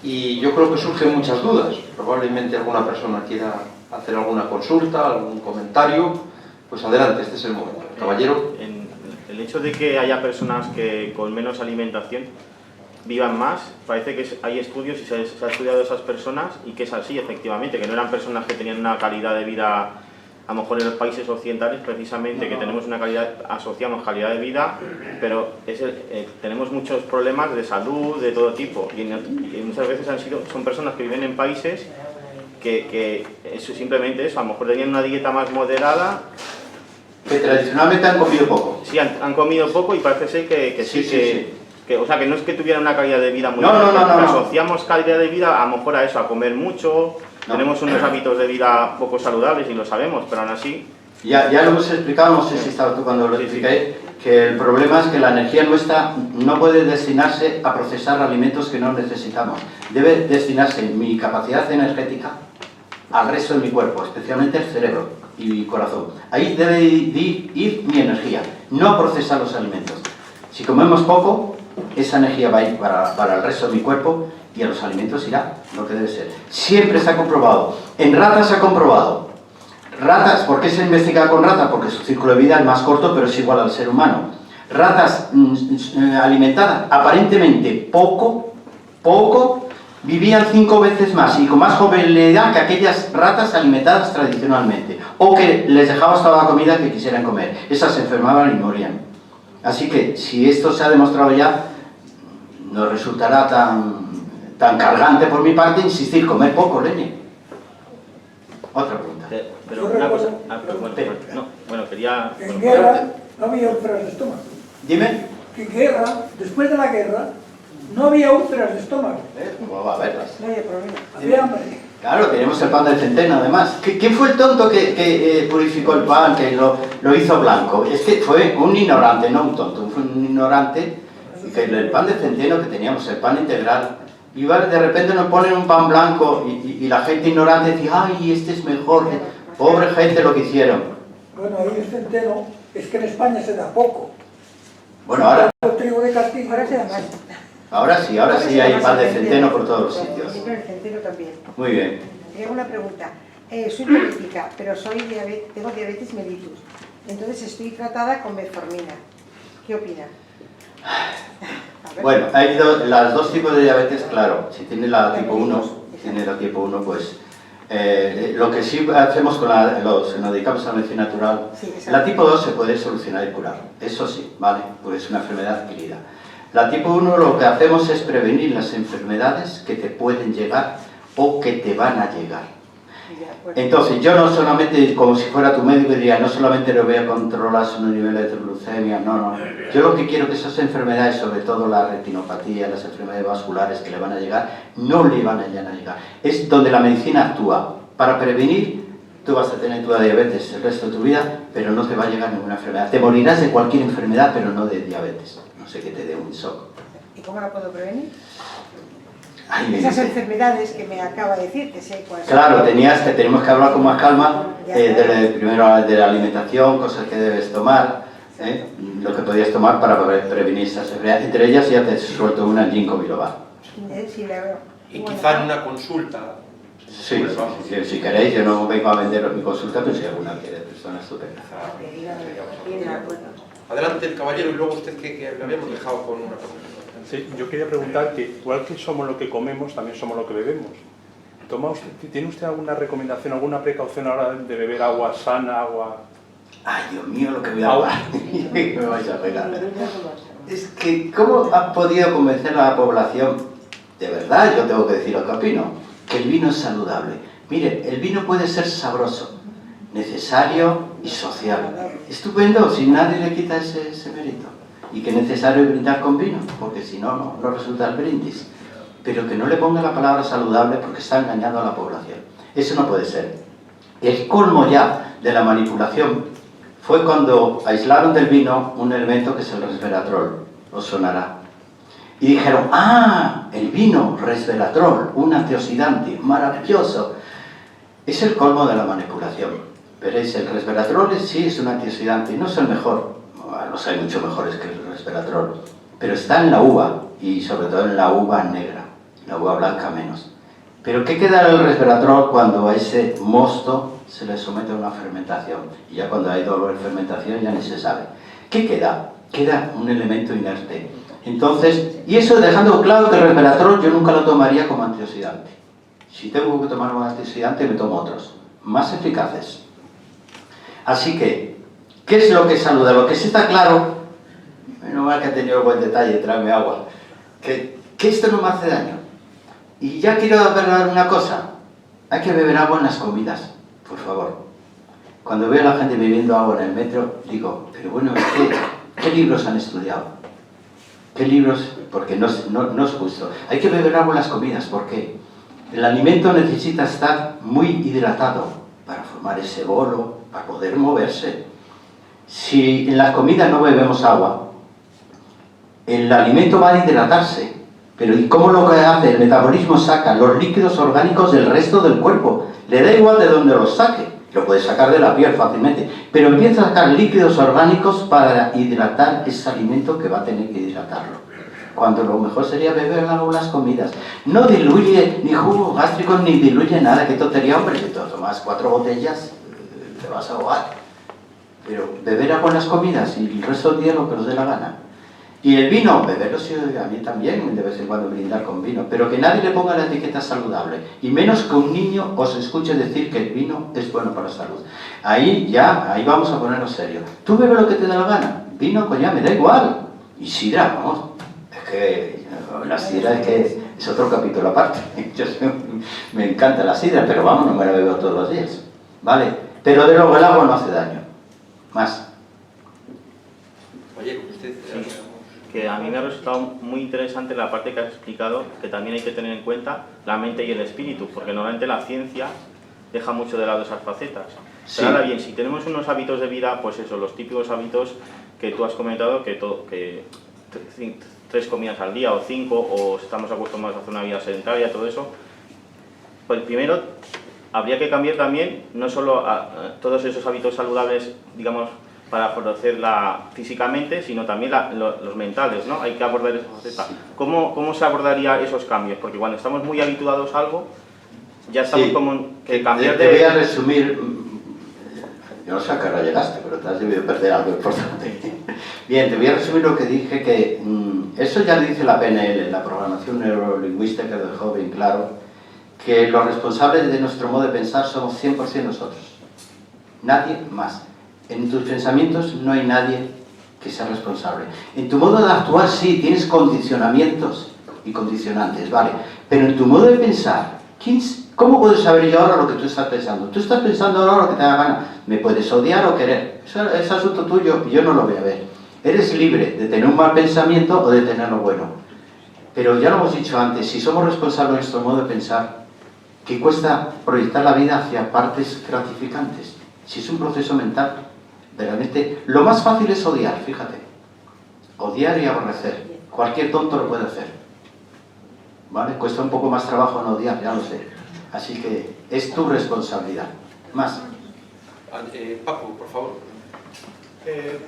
y yo creo que surgen muchas dudas. Probablemente alguna persona quiera hacer alguna consulta, algún comentario. Pues adelante, este es el momento. Caballero. El hecho de que haya personas que con menos alimentación vivan más, parece que hay estudios y se ha estudiado a esas personas y que es así, efectivamente, que no eran personas que tenían una calidad de vida, a lo mejor en los países occidentales, precisamente, que tenemos una calidad, asociamos calidad de vida, pero tenemos muchos problemas de salud, de todo tipo, y muchas veces son personas que viven en países que eso, simplemente eso, a lo mejor tenían una dieta más moderada. Que tradicionalmente han comido poco. Sí, han comido poco y parece ser que o sea, que no es que tuvieran una calidad de vida muy no. Asociamos calidad de vida a lo mejor a eso, a comer mucho, tenemos unos hábitos de vida poco saludables y lo sabemos, pero aún así... Ya lo hemos explicado, no sé si estabas tú cuando lo expliqué, que el problema es que la energía nuestra no puede destinarse a procesar alimentos que no necesitamos. Debe destinarse mi capacidad energética al resto de mi cuerpo, especialmente el cerebro y mi corazón. Ahí debe ir mi energía, no a procesar los alimentos. Si comemos poco, esa energía va a ir para el resto de mi cuerpo y a los alimentos irá lo que debe ser. Siempre se ha comprobado. En ratas se ha comprobado. Ratas, ¿por qué se investiga con ratas? Porque su ciclo de vida es más corto, pero es igual al ser humano. Ratas alimentadas aparentemente poco, vivían 5 veces más y con más jovialidad que aquellas ratas alimentadas tradicionalmente, o que les dejabas toda la comida que quisieran comer. Esas se enfermaban y morían. Así que, si esto se ha demostrado ya, no resultará tan cargante por mi parte insistir, comer poco, leñe. Otra pregunta. Pero una cosa... quería... En guerra no había úlceras de estómago. Dime. Que en guerra, después de la guerra, no había úlceras de estómago. ¿Cómo va a verlas? No había problema. Había hambre. Claro, tenemos el pan de centeno además. ¿Quién fue el tonto que purificó el pan, que lo hizo blanco? Es que fue un ignorante, no un tonto, fue un ignorante. Que el pan de centeno que teníamos, el pan integral, y de repente nos ponen un pan blanco y la gente ignorante dice, ay, este es mejor. Pobre gente lo que hicieron. Bueno, ahí el centeno, es que en España se da poco. Bueno, ahora... El trigo de Castilla ahora se da más. Ahora sí hay pan de centeno por todos los sitios. Sí, pero el centeno también. Muy bien. Tengo una pregunta. Soy diabética, pero tengo diabetes mellitus. Entonces estoy tratada con metformina. ¿Qué opina? Bueno, hay las dos tipos de diabetes, claro. Si tiene la tipo 1, pues... lo que sí hacemos con nos dedicamos a la medicina natural, la tipo 2 se puede solucionar y curar. Eso sí, ¿vale? Porque es una enfermedad adquirida. La tipo 1 lo que hacemos es prevenir las enfermedades que te pueden llegar o que te van a llegar. Entonces, yo no solamente, como si fuera tu médico, diría, no solamente le voy a controlar sus niveles de glucemia, no. Yo lo que quiero es que esas enfermedades, sobre todo la retinopatía, las enfermedades vasculares que le van a llegar, no le van a llegar. Es donde la medicina actúa. Para prevenir, tú vas a tener tu diabetes el resto de tu vida, pero no te va a llegar ninguna enfermedad. Te morirás de cualquier enfermedad, pero no de diabetes. No sé, que te dé un shock. ¿Y cómo la puedo prevenir? Ay, Esas enfermedades que me acaba de decir, que sé cuáles son. Claro, tenemos que hablar con más calma primero de la alimentación, cosas que debes tomar, lo que podías tomar para prevenir esas enfermedades. Entre ellas ya te suelto una ginkgo biloba. Sí, la veo. Y quizá en una consulta. Sí, si queréis, yo no vengo a venderos mi consulta, pero si alguna quiere, persona estupenda. Adelante el caballero y luego usted que lo habíamos dejado con una pregunta. Sí, yo quería preguntar que igual que somos lo que comemos, también somos lo que bebemos. ¿Tiene usted alguna recomendación, alguna precaución a la hora de beber agua sana, agua...? Ay, Dios mío, lo que voy a hablar. Me vais a pegar. Es que, ¿cómo has podido convencer a la población? De verdad, yo tengo que decir lo que opino, que el vino es saludable. Mire, el vino puede ser sabroso, necesario y social. Estupendo, si nadie le quita ese mérito. Y que es necesario brindar con vino, porque si no, no resulta el brindis. Pero que no le ponga la palabra saludable porque está engañando a la población. Eso no puede ser. El colmo ya de la manipulación fue cuando aislaron del vino un elemento que es el resveratrol, os sonará. Y dijeron, el vino, resveratrol, un antioxidante, maravilloso. Es el colmo de la manipulación. Veréis, el resveratrol sí es un antioxidante, no es el mejor. Los hay mucho mejores que el resveratrol, pero está en la uva, y sobre todo en la uva negra, la uva blanca menos. Pero ¿qué queda del resveratrol cuando a ese mosto se le somete a una fermentación? Y ya cuando hay dolor en fermentación ya ni se sabe. ¿Qué queda? Queda un elemento inerte. Entonces, y eso dejando claro que el resveratrol yo nunca lo tomaría como antioxidante. Si tengo que tomar un antioxidante, me tomo otros, más eficaces. Así que, ¿qué es lo que saluda? Lo que sí está claro, menos mal que ha tenido buen detalle, tráeme agua, que esto no me hace daño. Y ya quiero ver una cosa, hay que beber agua en las comidas, por favor. Cuando veo a la gente bebiendo agua en el metro, digo, pero bueno, ¿qué libros han estudiado? ¿Qué libros? Porque no es justo. Hay que beber agua en las comidas, ¿por qué? El alimento necesita estar muy hidratado para formar ese bolo, para poder moverse. Si en las comidas no bebemos agua, el alimento va a hidratarse. Pero ¿y cómo lo que hace? El metabolismo saca los líquidos orgánicos del resto del cuerpo. Le da igual de dónde los saque. Lo puede sacar de la piel fácilmente. Pero empieza a sacar líquidos orgánicos para hidratar ese alimento que va a tener que hidratarlo. Cuando lo mejor sería beber agua en las comidas. No diluye ni jugos gástricos ni diluye nada. Qué tontería, hombre. Si te tomas 4 botellas, te vas a ahogar. Pero beber agua en las comidas y el resto del día lo que nos dé la gana. Y el vino, beberlo sí, a mí también, de vez en cuando brindar con vino, pero que nadie le ponga la etiqueta saludable, y menos que un niño os escuche decir que el vino es bueno para la salud. Ahí vamos a ponernos serios. Tú bebe lo que te da la gana, vino, coña, me da igual. Y sidra, vamos, es que la sidra es otro capítulo aparte. Me encanta la sidra, pero vamos, no me la bebo todos los días, ¿vale? Pero de luego el agua no hace daño. Más. Oye, usted... Sí, que a mí me ha resultado muy interesante la parte que has explicado, que también hay que tener en cuenta la mente y el espíritu, porque normalmente la ciencia deja mucho de lado esas facetas. Sí. Pero ahora bien, si tenemos unos hábitos de vida, pues eso, los típicos hábitos que tú has comentado, que 3 comidas al día o 5, o estamos acostumbrados a hacer una vida sedentaria, todo eso, pues primero habría que cambiar también no solo a todos esos hábitos saludables, digamos, para favorecerla físicamente, sino también los mentales, ¿no? Hay que abordar esa faceta. ¿Cómo se abordaría esos cambios? Porque cuando estamos muy habituados a algo, ya estamos como que cambiar de... Te voy a resumir, yo no sé a qué hora llegaste, pero te has debido perder algo importante. Bien, te voy a resumir lo que dije, que eso ya lo dice la PNL, la programación neurolingüística del joven, claro, que los responsables de nuestro modo de pensar somos 100% nosotros, nadie más. En tus pensamientos no hay nadie que sea responsable. En tu modo de actuar sí, tienes condicionamientos y condicionantes, ¿vale? Pero en tu modo de pensar, ¿Cómo puedo saber yo ahora lo que tú estás pensando? Tú estás pensando ahora lo que te da gana. Me puedes odiar o querer. Eso es asunto tuyo y yo no lo voy a ver. Eres libre de tener un mal pensamiento o de tenerlo bueno. Pero ya lo hemos dicho antes, si somos responsables de nuestro modo de pensar, que cuesta proyectar la vida hacia partes gratificantes. Si es un proceso mental, realmente lo más fácil es odiar, fíjate. Odiar y aborrecer. Cualquier tonto lo puede hacer. ¿Vale? Cuesta un poco más trabajo no odiar, ya lo sé. Así que es tu responsabilidad. Más. Paco, por favor.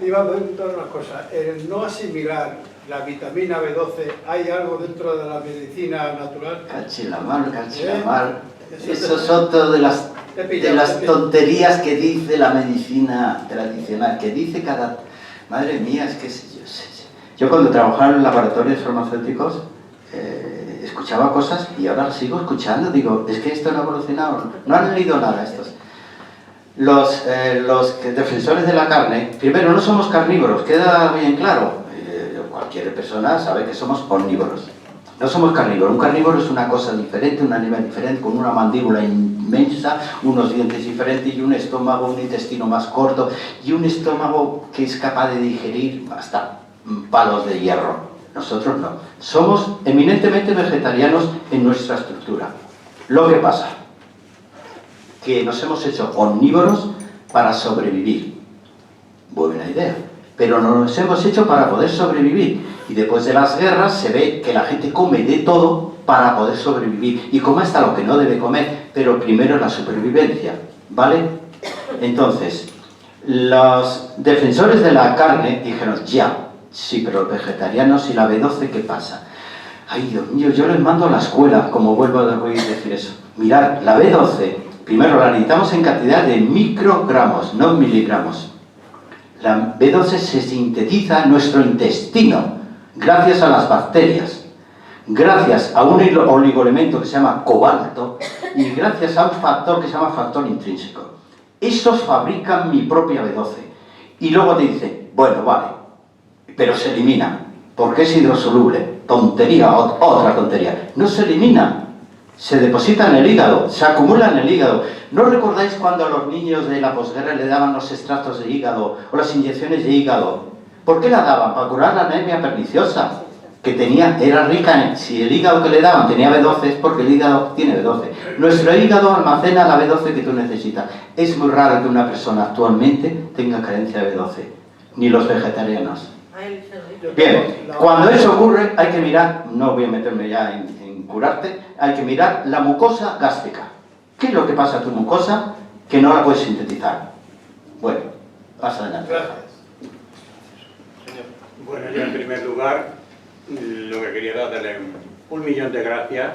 Iba a preguntar una cosa. El no asimilar la vitamina B12, ¿hay algo dentro de la medicina natural? Cachilamar. Eso es otro de las tonterías que dice la medicina tradicional, que dice cada... Madre mía, es que yo cuando trabajaba en laboratorios farmacéuticos escuchaba cosas y ahora las sigo escuchando. Digo, es que esto no ha evolucionado, no han leído nada estos. Los defensores de la carne, primero, no somos carnívoros, queda bien claro. Cualquier persona sabe que somos omnívoros. No somos carnívoros. Un carnívoro es una cosa diferente, un animal diferente, con una mandíbula inmensa, unos dientes diferentes y un estómago, un intestino más corto y un estómago que es capaz de digerir hasta palos de hierro. Nosotros no. Somos eminentemente vegetarianos en nuestra estructura. Lo que pasa, que nos hemos hecho omnívoros para sobrevivir. Buena idea. Pero nos hemos hecho para poder sobrevivir. Y después de las guerras se ve que la gente come de todo para poder sobrevivir. Y come hasta lo que no debe comer, pero primero la supervivencia. ¿Vale? Entonces, los defensores de la carne dijeron, ya, sí, pero los vegetarianos y la B12, ¿qué pasa? Ay, Dios mío, yo les mando a la escuela, como vuelvo a oír decir eso. Mirad, la B12, primero la necesitamos en cantidad de microgramos, no miligramos. La B12 se sintetiza en nuestro intestino, gracias a las bacterias, gracias a un oligoelemento que se llama cobalto y gracias a un factor que se llama factor intrínseco. Estos fabrican mi propia B12. Y luego te dicen, bueno, vale, pero se elimina, porque es hidrosoluble. Tontería, otra tontería. No se elimina. Se deposita en el hígado, se acumula en el hígado. ¿No recordáis cuando a los niños de la posguerra le daban los extractos de hígado o las inyecciones de hígado? ¿Por qué la daban? Para curar la anemia perniciosa, que era rica en... Si el hígado que le daban tenía B12 es porque el hígado tiene B12. Nuestro hígado almacena la B12 que tú necesitas. Es muy raro que una persona actualmente tenga carencia de B12, ni los vegetarianos. Bien, cuando eso ocurre hay que mirar, no voy a meterme ya en curarte, hay que mirar la mucosa gástrica. ¿Qué es lo que pasa a tu mucosa que no la puedes sintetizar? Bueno, vas adelante. Gracias. Bueno, yo en primer lugar lo que quería darle 1.000.000 de gracias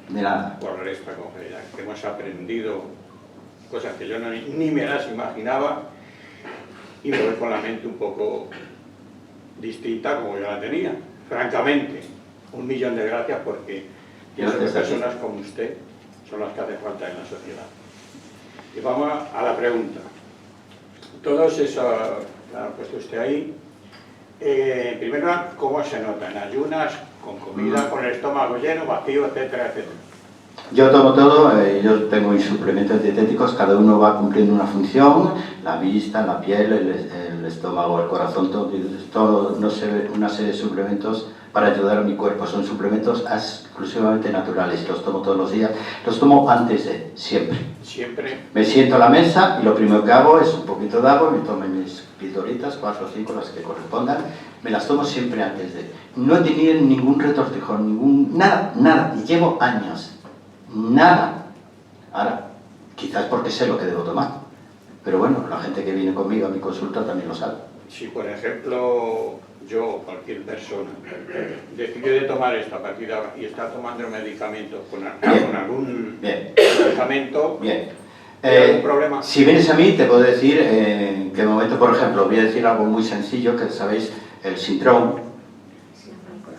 De nada. por esta conferencia, que hemos aprendido cosas que yo ni me las imaginaba y me voy con la mente un poco distinta como yo la tenía, francamente. 1.000.000 de gracias porque pienso que personas como usted son las que hace falta en la sociedad. Y vamos a la pregunta. Todos eso lo ha puesto usted ahí. En primer lugar, ¿cómo se nota? ¿En ayunas, con comida, con el estómago lleno, vacío, etcétera, etcétera? Yo tomo todo, yo tengo mis suplementos dietéticos, cada uno va cumpliendo una función, la vista, la piel, el estómago, el corazón, todo no sé, una serie de suplementos para ayudar a mi cuerpo. Son suplementos exclusivamente naturales, los tomo todos los días, los tomo antes de, siempre. Siempre. Me siento a la mesa y lo primero que hago es un poquito de agua, me tomo mis pildoritas, 4 o 5 las que correspondan, me las tomo siempre antes de. No he tenido ningún retortijón, nada, y llevo años. Nada. Ahora, quizás porque sé lo que debo tomar. Pero bueno, la gente que viene conmigo a mi consulta también lo sabe. Si, por ejemplo, yo o cualquier persona decide de tomar esta partida y está tomando el medicamento con algún medicamento, ¿hay algún problema? Si vienes a mí, te puedo decir en qué momento, por ejemplo, voy a decir algo muy sencillo, que sabéis, el Sintrón.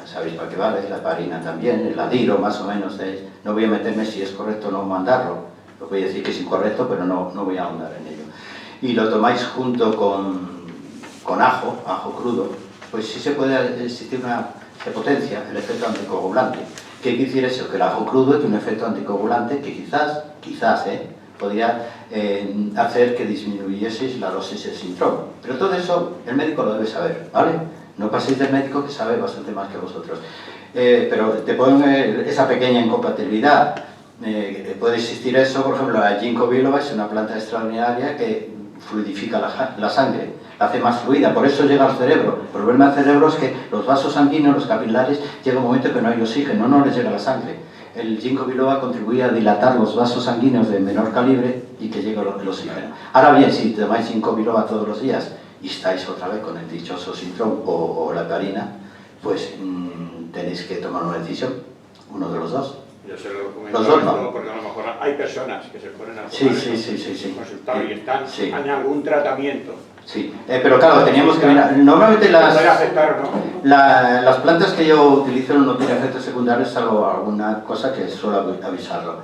Sabéis para qué vale, la heparina también, el Adiro, más o menos. No voy a meterme si es correcto o no mandarlo. Os voy a decir que es incorrecto, pero no voy a ahondar en ello. Y lo tomáis junto con ajo crudo, pues sí se puede existir se potencia el efecto anticoagulante. ¿Qué quiere decir eso? Que el ajo crudo tiene un efecto anticoagulante que quizás, podría hacer que disminuyese la dosis de Sintrom. Pero todo eso el médico lo debe saber, ¿vale? No paséis del médico, que sabe bastante más que vosotros. Pero te ponen esa pequeña incompatibilidad. Puede existir eso, por ejemplo, la ginkgo biloba es una planta extraordinaria que fluidifica la sangre, la hace más fluida, por eso llega al cerebro. El problema del cerebro es que los vasos sanguíneos, los capilares, llega un momento que no hay oxígeno, no les llega la sangre. El ginkgo biloba contribuye a dilatar los vasos sanguíneos de menor calibre y que llegue el oxígeno. Ahora bien, si tomáis ginkgo biloba todos los días y estáis otra vez con el dichoso Sintrom o la heparina, pues tenéis que tomar una decisión, uno de los dos. Yo se lo comento porque a lo mejor hay personas que se ponen a tomar consultar y están en algún tratamiento. Sí, pero claro, teníamos que mirar. Normalmente las plantas que yo utilizo no tienen efectos secundarios, salvo alguna cosa que suelo avisarlo.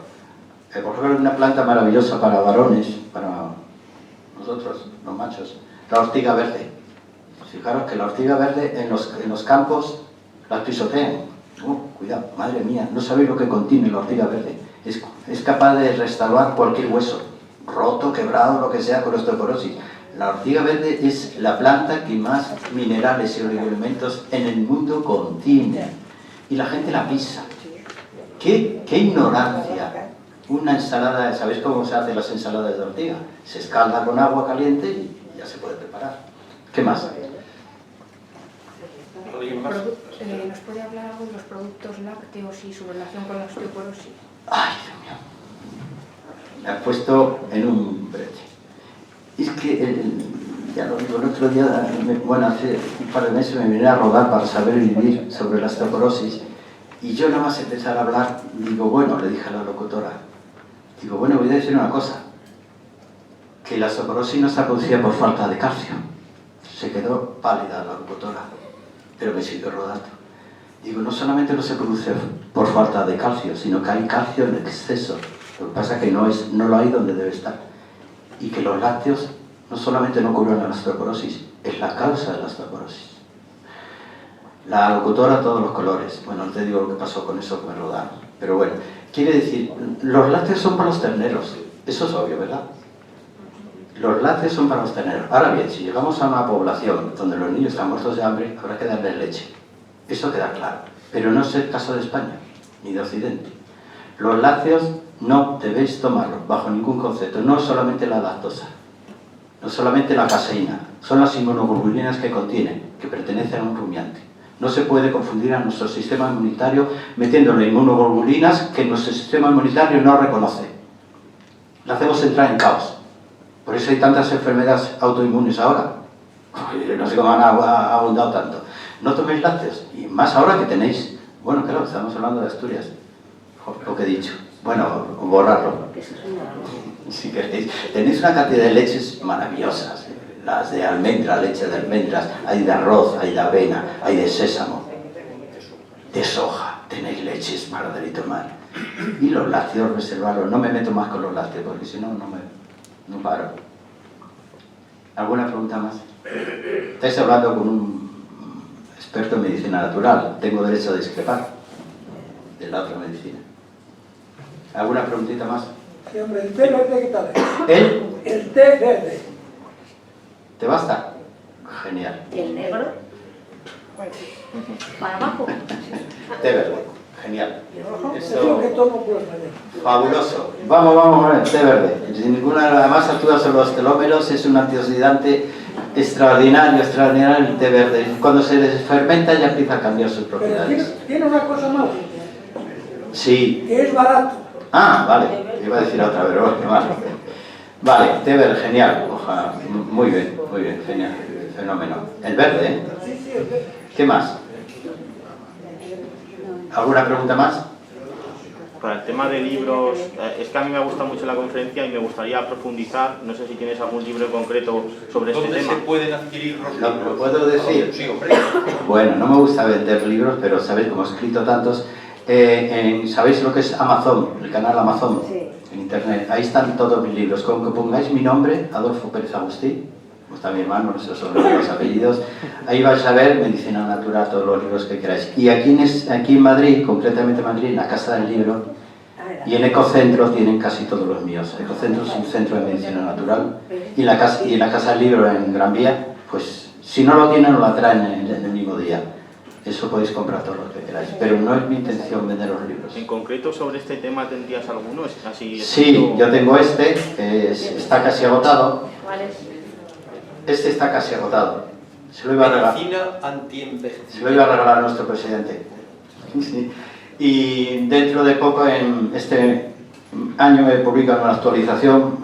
Por ejemplo, una planta maravillosa para varones, para nosotros, los machos, la ortiga verde. Fijaros que la ortiga verde en los campos las pisotean. Cuidado, madre mía, no sabéis lo que contiene la ortiga verde. Es capaz de restaurar cualquier hueso, roto, quebrado, lo que sea, con osteoporosis. La ortiga verde es la planta que más minerales y oligoelementos en el mundo contiene. Y la gente la pisa. ¡Qué ignorancia! Una ensalada, ¿sabéis cómo se hacen las ensaladas de ortiga? Se escalda con agua caliente y ya se puede preparar. ¿Qué más? ¿Nos puede hablar algo de los productos lácteos y su relación con la osteoporosis? ¡Ay, Dios mío! Me ha puesto en un brete. Es que, ya lo digo, el otro día, hace un par de meses me vine a rodar para saber vivir sobre la osteoporosis y yo nada más empezar a hablar, digo, bueno, le dije a la locutora, digo, bueno, voy a decir una cosa, que la osteoporosis no se producía por falta de calcio. Se quedó pálida la locutora, pero me siguió rodando. Digo, no solamente no se produce por falta de calcio, sino que hay calcio en exceso. Lo que pasa es que no lo hay donde debe estar. Y que los lácteos no solamente no curan la osteoporosis, es la causa de la osteoporosis. La locutora a todos los colores. Bueno, no te digo lo que pasó con eso que me rodaron. Pero bueno, quiere decir, los lácteos son para los terneros. Eso es obvio, ¿verdad? Los lácteos son para los terneros. Ahora bien, si llegamos a una población donde los niños están muertos de hambre, habrá que darles leche. Eso queda claro. Pero no es el caso de España, ni de Occidente. Los lácteos no debéis tomarlos bajo ningún concepto. No solamente la lactosa, no solamente la caseína. Son las inmunoglobulinas que contienen, que pertenecen a un rumiante. No se puede confundir a nuestro sistema inmunitario metiéndole inmunoglobulinas que nuestro sistema inmunitario no reconoce. Le hacemos entrar en caos. Por eso hay tantas enfermedades autoinmunes ahora. No sé cómo han abundado tanto. No toméis lácteos. Y más ahora que tenéis... Bueno, claro, estamos hablando de Asturias. Lo que he dicho. Bueno, borrarlo. Si queréis. Tenéis una cantidad de leches maravillosas. Las de almendra, leche de almendras. Hay de arroz, hay de avena, hay de sésamo. De soja. Tenéis leches para dar y tomar. Y los lácteos, reservarlos. No me meto más con los lácteos, porque si no, no paro. ¿Alguna pregunta más? Estáis hablando con un experto en medicina natural. Tengo derecho a discrepar de la otra medicina. ¿Alguna preguntita más? Sí, hombre, el té verde, ¿qué tal es? El té verde. ¿Te basta? Genial. ¿Y el negro? ¿Para abajo? Té verde. Genial. Eso es lo que tomo por las mañanas. Fabuloso. Vamos a ver, té verde. Sin ninguna, además actúa sobre los telómeros, es un antioxidante extraordinario el té verde. Cuando se desfermenta ya empieza a cambiar sus propiedades. Pero tiene una cosa mala. Sí. Que es barato. Ah, vale. Iba a decir otra, pero bueno, vale. Vale, té verde, genial. Ojalá. Muy bien, genial. Fenómeno. El verde, ¿eh? Sí, el verde. ¿Qué más? ¿Alguna pregunta más? Para el tema de libros, es que a mí me gusta mucho la conferencia y me gustaría profundizar, no sé si tienes algún libro en concreto sobre este tema. ¿Dónde se pueden adquirir los libros? ¿Lo puedo decir? Sí, hombre. Bueno, no me gusta vender libros, pero sabéis, como he escrito tantos, ¿sabéis lo que es Amazon? El canal Amazon, en internet. Ahí están todos mis libros. Con que pongáis mi nombre, Adolfo Pérez Agustí, pues está mi hermano, esos son los apellidos. Ahí vais a ver Medicina Natural, todos los libros que queráis. Y aquí en Madrid, concretamente en Madrid, en la Casa del Libro, y en Ecocentro tienen casi todos los míos. Ecocentro es un centro de medicina natural, y en la Casa del Libro en Gran Vía, pues si no lo tienen, no la traen en el mismo día. Eso podéis comprar todo lo que queráis, pero no es mi intención vender los libros. En concreto, sobre este tema, ¿tendrías alguno? ¿Es así, Sí, yo tengo este, que está casi agotado. ¿Cuál es? Este está casi agotado. Se lo iba a regalar. Medicina antienvejecimiento. Se lo iba a regalar a nuestro presidente. Sí. Y dentro de poco, en este año, he publicado una actualización,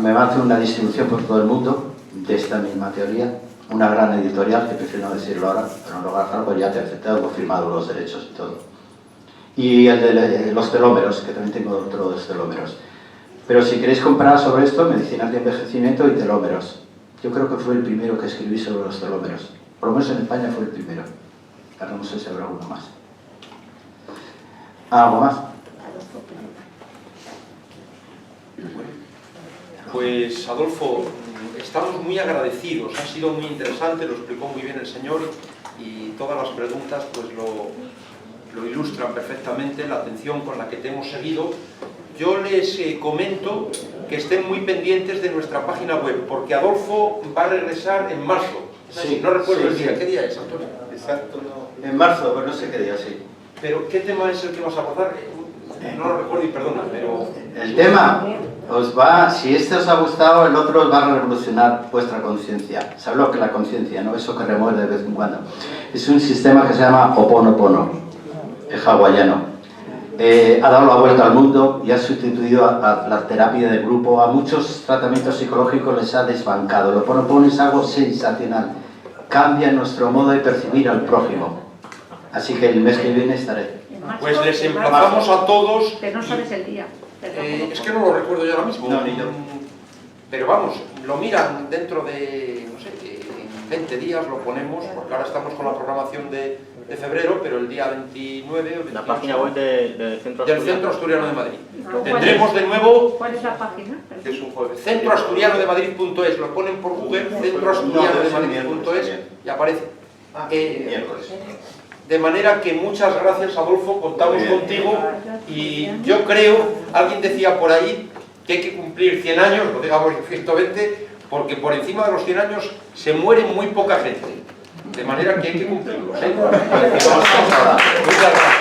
me va a hacer una distribución por todo el mundo de esta misma teoría. Una gran editorial, que prefiero no decirlo ahora, pero no lo voy a dejar, pues ya te he aceptado, hemos firmado los derechos y todo. Y el de los telómeros, que también tengo otro de los telómeros. Pero si queréis comprar sobre esto, medicina de envejecimiento y telómeros. Yo creo que fue el primero que escribí sobre los telómeros. Por lo menos en España fue el primero. Ahora no sé si habrá alguno más. ¿Algo más? Pues Adolfo, estamos muy agradecidos, ha sido muy interesante, lo explicó muy bien el señor y todas las preguntas pues lo ilustran perfectamente, la atención con la que te hemos seguido. Yo les comento que estén muy pendientes de nuestra página web, porque Adolfo va a regresar en marzo. Sí, no recuerdo sí, el día. sí. ¿Qué día es, Antonio? Exacto, no. En marzo, pues no sé qué día, sí. Pero ¿qué tema es el que vas a abordar? No lo recuerdo y perdona, pero... El tema os va, si este os ha gustado, el otro os va a revolucionar vuestra conciencia. ¿Sabes lo que es la conciencia, no? Eso que remueve de vez en cuando. Es un sistema que se llama Ho'oponopono, es hawaiano. Ha dado la vuelta al mundo y ha sustituido a la terapia de grupo. A muchos tratamientos psicológicos les ha desbancado. El Ho'oponopono es algo sensacional. Cambia nuestro modo de percibir al prójimo. Así que el mes que viene estaré. Pues les emplazamos a todos... Pero no sabes el día. Es que no lo recuerdo yo ahora mismo. No, ni yo. Pero vamos, lo miran dentro de, no sé, en 20 días lo ponemos, porque ahora estamos con la programación de febrero, pero el día 29 o 28, la página web del Centro Asturiano de Madrid. ¿Cuál Tendremos es? de nuevo... ¿Cuál es la página? Es un jueves. Centroasturianodemadrid.es, lo ponen por Google, centroasturianodemadrid.es y aparece. Miércoles. De manera que muchas gracias, Adolfo, contamos contigo y yo creo, alguien decía por ahí que hay que cumplir 100 años, no digamos 120, porque por encima de los 100 años se muere muy poca gente, de manera que hay que cumplirlos, ¿eh? Muchas gracias.